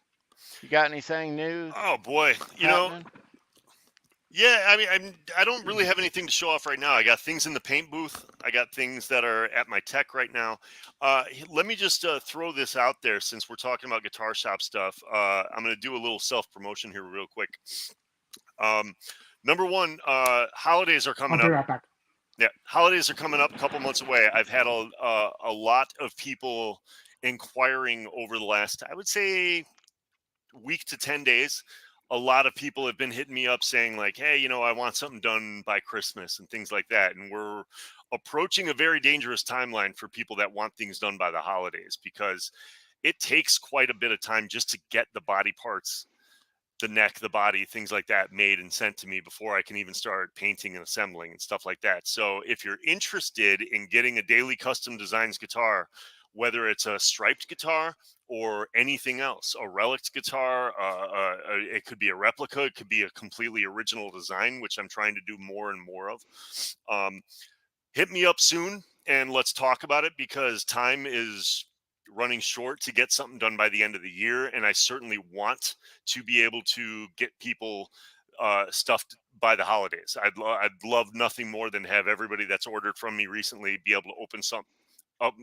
You got anything new Oh boy, happening? yeah. I mean, I don't really have anything to show off right now. I got things in the paint booth. I got things that are at my tech right now. Let me just throw this out there since we're talking about guitar shop stuff. I'm going to do a little self promotion here real quick. Number one, holidays are I'll coming be up. right back. Yeah, holidays are coming up a couple months away. I've had a lot of people inquiring over the last, I would say, week to 10 days. A lot of people have been hitting me up saying like, hey, I want something done by Christmas and things like that. And we're approaching a very dangerous timeline for people that want things done by the holidays, because it takes quite a bit of time just to get the body parts, the neck, the body, things like that made and sent to me before I can even start painting and assembling and stuff like that. So if you're interested in getting a Daily Custom Designs guitar, whether it's a striped guitar or anything else, a relic guitar, it could be a replica, it could be a completely original design, which I'm trying to do more and more of. Hit me up soon and let's talk about it, because time is running short to get something done by the end of the year, and I certainly want to be able to get people stuff by the holidays. I'd love nothing more than have everybody that's ordered from me recently be able to open something up,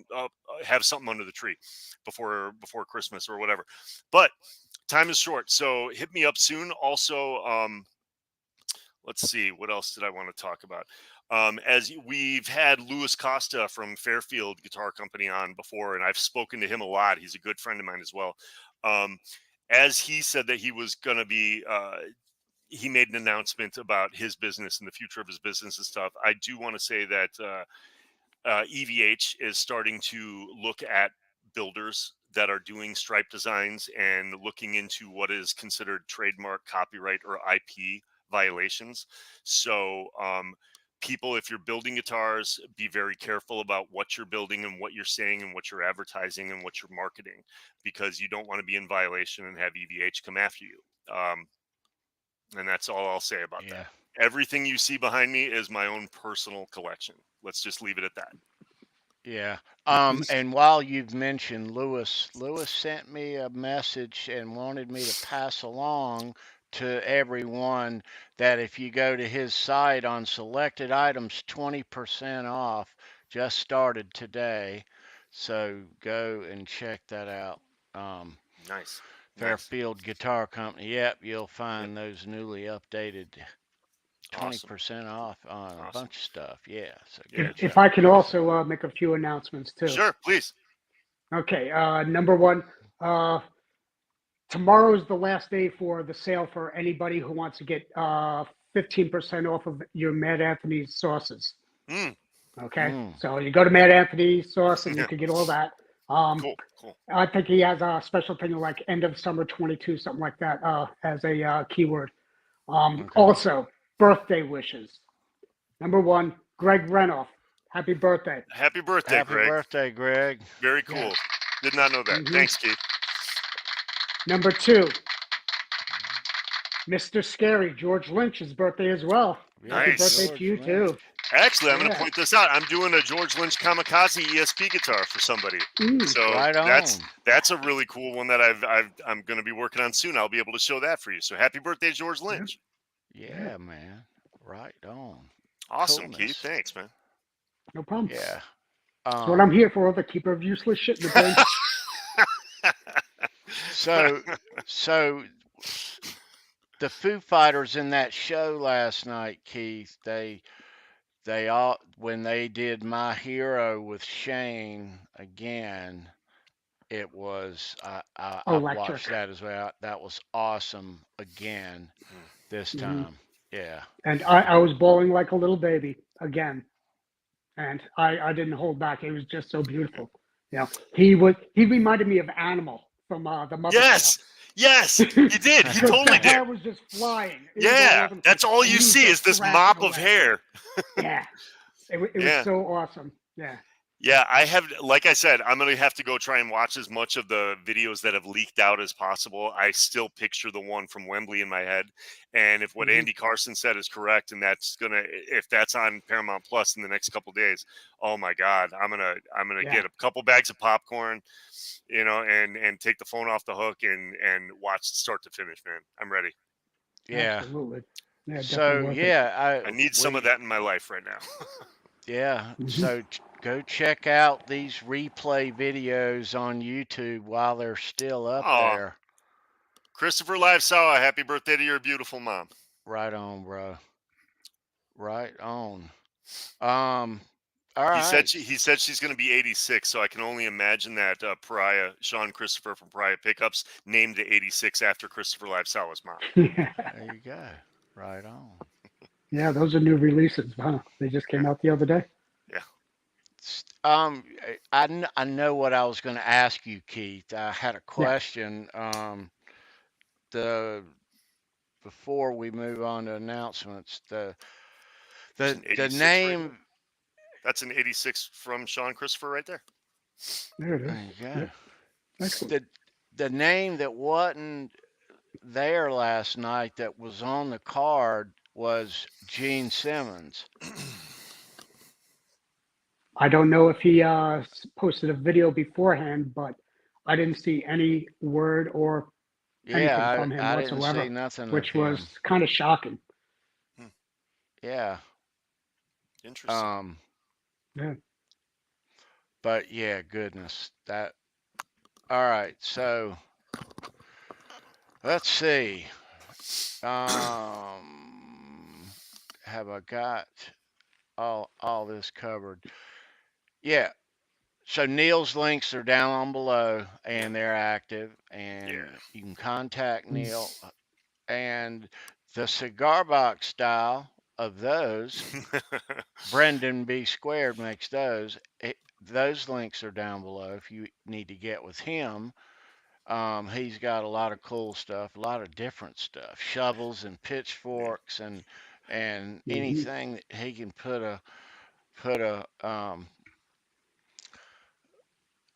have something under the tree before Christmas or whatever. But time is short, so hit me up soon. Also, let's see, what else did I want to talk about? As we've had Louis Costa from Fairfield Guitar Company on before, and I've spoken to him a lot. He's a good friend of mine as well. As he said that he was going to be, he made an announcement about his business and the future of his business and stuff. I do want to say that EVH is starting to look at builders that are doing stripe designs and looking into what is considered trademark, copyright, or IP violations. So people, if you're building guitars, be very careful about what you're building and what you're saying and what you're advertising and what you're marketing, because you don't want to be in violation and have EVH come after you. And that's all I'll say about that. Everything you see behind me is my own personal collection. Let's just leave it at that. Yeah. And while you've mentioned Lewis sent me a message and wanted me to pass along to everyone that if you go to his site on selected items, 20% off just started today. So go and check that out. Nice. Fairfield Guitar Company. Yep, you'll find those newly updated 20% off on a bunch of stuff. Yeah. So if I can also make a few announcements too. Sure, please. Okay. Number one, tomorrow is the last day for the sale for anybody who wants to get 15% off of your Mad Anthony's sauces. Okay. So you go to Mad Anthony's sauce and you can get all that. Cool. I think he has a special thing like end of summer 22, something like that, as a keyword. Also, birthday wishes. Number one, Greg Renoff. Happy birthday. Happy birthday, Happy Greg. birthday, Greg. Very cool. Yeah. Did not know that. Thanks, Keith. Number two, Mr. Scary, George Lynch's birthday as well. Nice. Happy birthday to you, too. Actually, I'm going to point this out. I'm doing a George Lynch Kamikaze ESP guitar for somebody. So right on. that's a really cool one that I'm going to be working on soon. I'll be able to show that for you. So happy birthday, George Lynch. Yeah, man. Right on. Awesome, Keith. Thanks, man. No problem. Yeah. That's what I'm here for, the keeper of useless shit in the brain. So the Foo Fighters in that show last night, Keith, they all, when they did My Hero with Shane again, it was I watched that as well. That was awesome again this time. Yeah. And I was bawling like a little baby again. And I didn't hold back. It was just so beautiful. Yeah. He reminded me of Animal from the Muppet Show. Yes, he did. He totally did. The hair was just flying. That's all you see is this mop of hair. Yeah. It was so awesome. Yeah. Yeah, I have, like I said, I'm going to have to go try and watch as much of the videos that have leaked out as possible. I still picture the one from Wembley in my head. And if what Andy Carson said is correct, and that's going to, if that's on Paramount Plus in the next couple of days, oh my God, I'm going to get a couple bags of popcorn, and take the phone off the hook and watch start to finish, man. I'm ready. Yeah. Absolutely. Yeah, so, I need some of that in my life right now. Yeah. So go check out these replay videos on YouTube while they're still up there. Christopher Live Sawa, happy birthday to your beautiful mom. Right on, bro. Right on. All right. He said she's going to be 86, so I can only imagine that Sean Christopher from Pariah Pickups named the 86 after Christopher Live Sawa's mom. There you go. Right on. Yeah, those are new releases, huh? They just came out the other day. Yeah. I know what I was going to ask you, Keith. I had a question. Before we move on to announcements, the name. That's an 86 from Sean Christopher right there. There it is. There you go. Excellent. The name that wasn't there last night that was on the card was Gene Simmons. I don't know if he posted a video beforehand, but I didn't see any word or anything Yeah, from him I didn't see whatsoever, nothing of which was him. kind of shocking. Yeah. Interesting. Yeah. But yeah, goodness. That all right, so let's see. Have I got all this covered? Yeah. So Neil's links are down on below Yeah. and they're active Yeah. and you can contact Neil and the cigar box style of those. Brendan B Squared makes those. Those links are down below if you need to get with him. He's got a lot of cool stuff, a lot of different stuff, shovels and Yeah. pitchforks and Mhm. anything that he can put a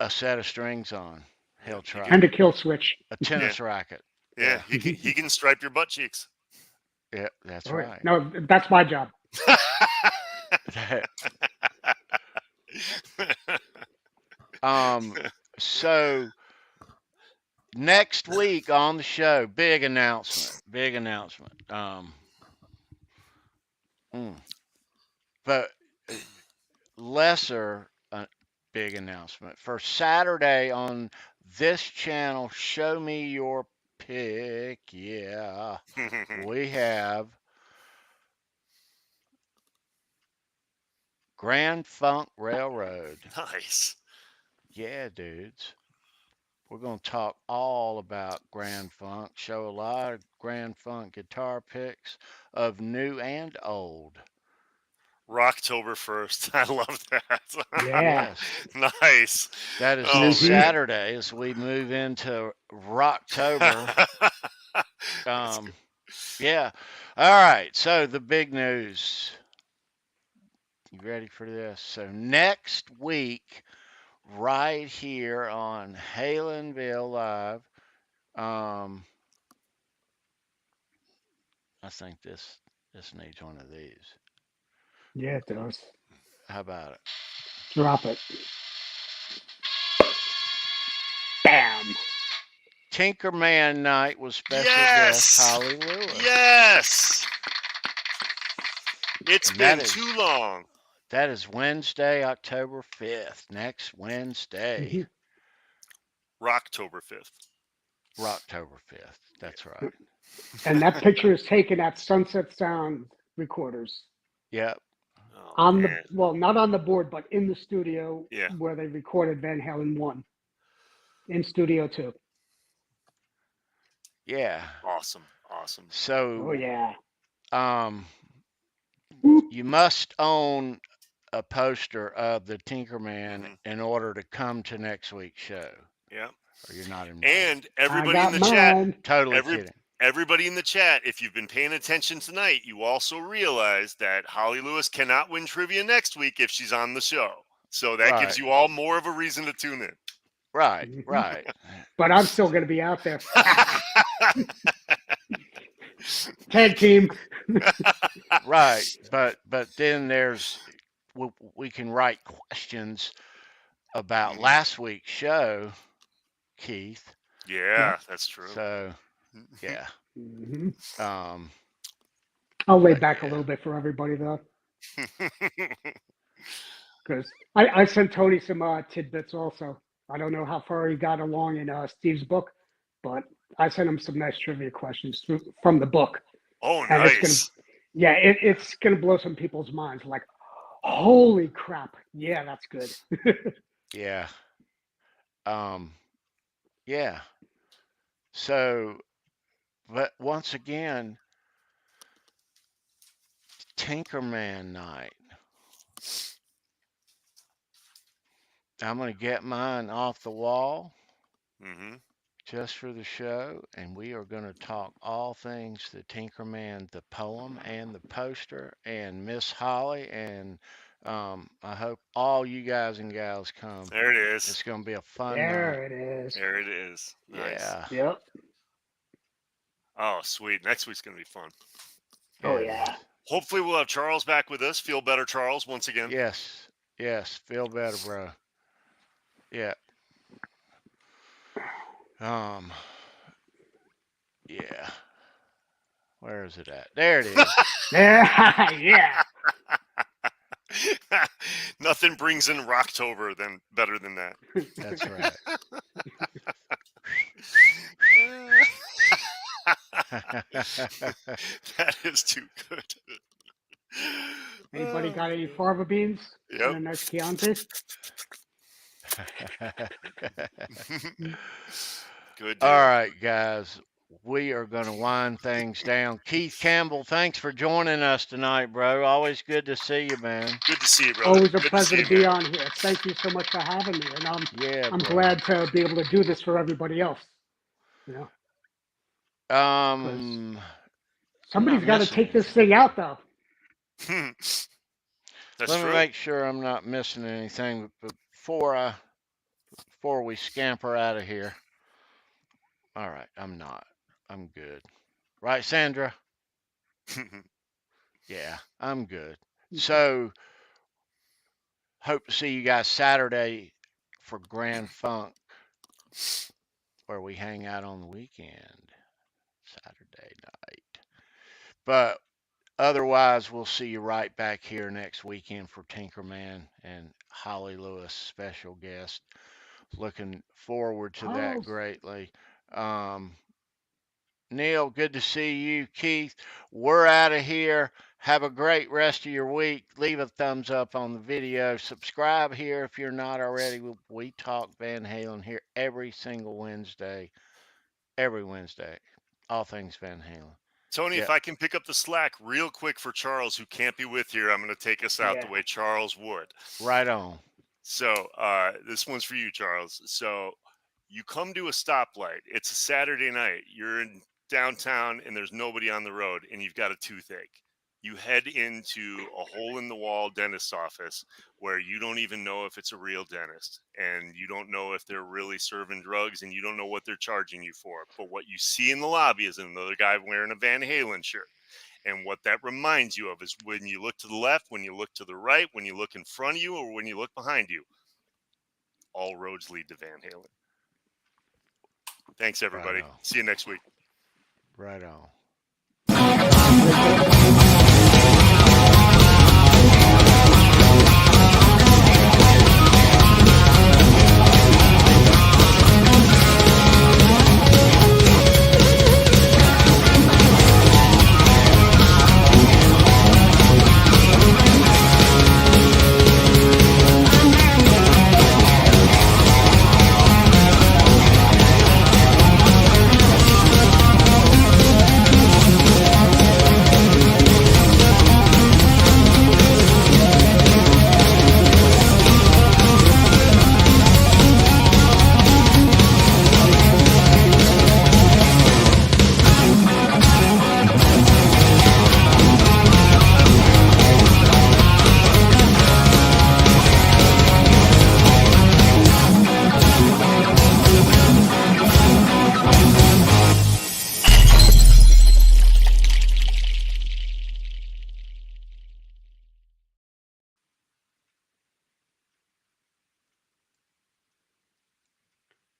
set of strings on. Yeah. He'll He try can. And a kill switch. a Yeah. tennis racket. Yeah. Yeah, He can stripe your butt cheeks. yeah, that's Oh, yeah. right. No, that's my job. um, so next week on the show, big announcement. Big announcement. Mm, but lesser big announcement for Saturday on this channel. Show me your pick. Yeah, we have Grand Funk Railroad. Nice. Yeah, dudes. We're going to talk all about Grand Funk, show a lot of Grand Funk guitar picks of new and old. Rocktober 1st. I love that. Yeah. Yes, Nice. that is Oh this Mhm. man. Saturday as we move into Rocktober. That's good. Yeah. All right. So the big news. You ready for this? So next week, right here on Halenville Live, um, I think this needs one of these. Yeah, it does. How about it? Drop it. Bam. Tinkerman Night with special guest Yes. Holly Lewis. Yes. It's And been too long. that is Wednesday, October 5th. Next Wednesday, Mhm. Rocktober 5th. October 5th. That's right. And that picture is taken at Sunset Sound Recorders. Yep. Oh On the, man. well, not on the board, but in the studio Yeah. where they recorded Van Halen 1 in Studio 2. Yeah. Awesome. Awesome. Oh, So, yeah. um, you must own a poster of the Tinkerman in order to come to next week's show, Yeah. or you're not invited. And I everybody in got the chat, mine. Totally kidding. everybody in the chat, if you've been paying attention tonight, you also realize that Holly Lewis cannot win trivia next week if she's on the show. So that gives Right. you all more of a reason to tune in. Right. Mhm. Right. But I'm still going to be out there. Tag team. Right. But then we can write questions about last week's show, Keith. Yeah, that's true. So yeah. Mhm. Um. I'll lay But back a yeah. little bit for everybody, though, because I sent Tony some tidbits also. I don't know how far he got along in Steve's book, but I sent him some nice trivia questions from the book. Oh, And it's going to, nice. yeah, it's going to blow some people's minds. Like, holy crap. Yeah, that's good. Yeah. Yeah. So, but once again, Tinkerman Night. I'm going to get mine off the wall Mm-hmm. just for the show, and we are going to talk all things the Tinkerman, the poem, and the poster, and Miss Holly. And I hope all you guys and gals come. There it is. It's going to be a fun night. There it is. There it is. Nice. Yeah. Yep. Oh, sweet. Next week's going to be fun. Oh, it yeah. is. Hopefully we'll have Charles back with us. Feel better, Charles, once again. Yes. Yes. Feel better, bro. Yeah. Um, yeah. Where is it at? There it is. Yeah, yeah. Nothing brings in Rocktober than better than that. That's right. That is too good. Anybody Oh, got any God. fava beans and Yep. a nice Chianti? Good All deal. right, guys. We are going to wind things down. Keith Campbell, thanks for joining us tonight, bro. Always good to see you, man. Good to see you, brother. Always a Good to pleasure see to you, be man. on here. Thank you so much for having me, and Yeah, I'm brother. glad to be able to do this for everybody else. You know, because I'm not somebody's got to missing take this anything. thing out, though. That's Let me true. make sure I'm not missing anything before we scamper out of here. All right, I'm not. I'm good. Right, Sandra? Yeah, I'm good. So, hope to see you guys Saturday for Grand Funk, where we hang out on the weekend, Saturday night. But otherwise, we'll see you right back here next weekend for Tinkerman and Holly Lewis, special guest. Looking forward to that Charles, greatly. Um, Neil, good to see you. Keith, we're out of here. Have a great rest of your week. Leave a thumbs up on the video. Subscribe here if you're not already. We talk Van Halen here every single Wednesday. Every Wednesday. All things Van Halen. Tony, if Yep. I can pick up the slack real quick for Charles, who can't be with here, I'm going to take us out the yeah. way Charles would. Right on. So this one's for you, Charles. So you come to a stoplight. It's a Saturday night. You're in downtown and there's nobody on the road and you've got a toothache. You head into a hole in the wall dentist's office where you don't even know if it's a real dentist and you don't know if they're really serving drugs and you don't know what they're charging you for. But what you see in the lobby is another guy wearing a Van Halen shirt. And what that reminds you of is when you look to the left, when you look to the right, when you look in front of you, or when you look behind you, all roads lead to Van Halen. Thanks, Right everybody. on. See you next week. Right on.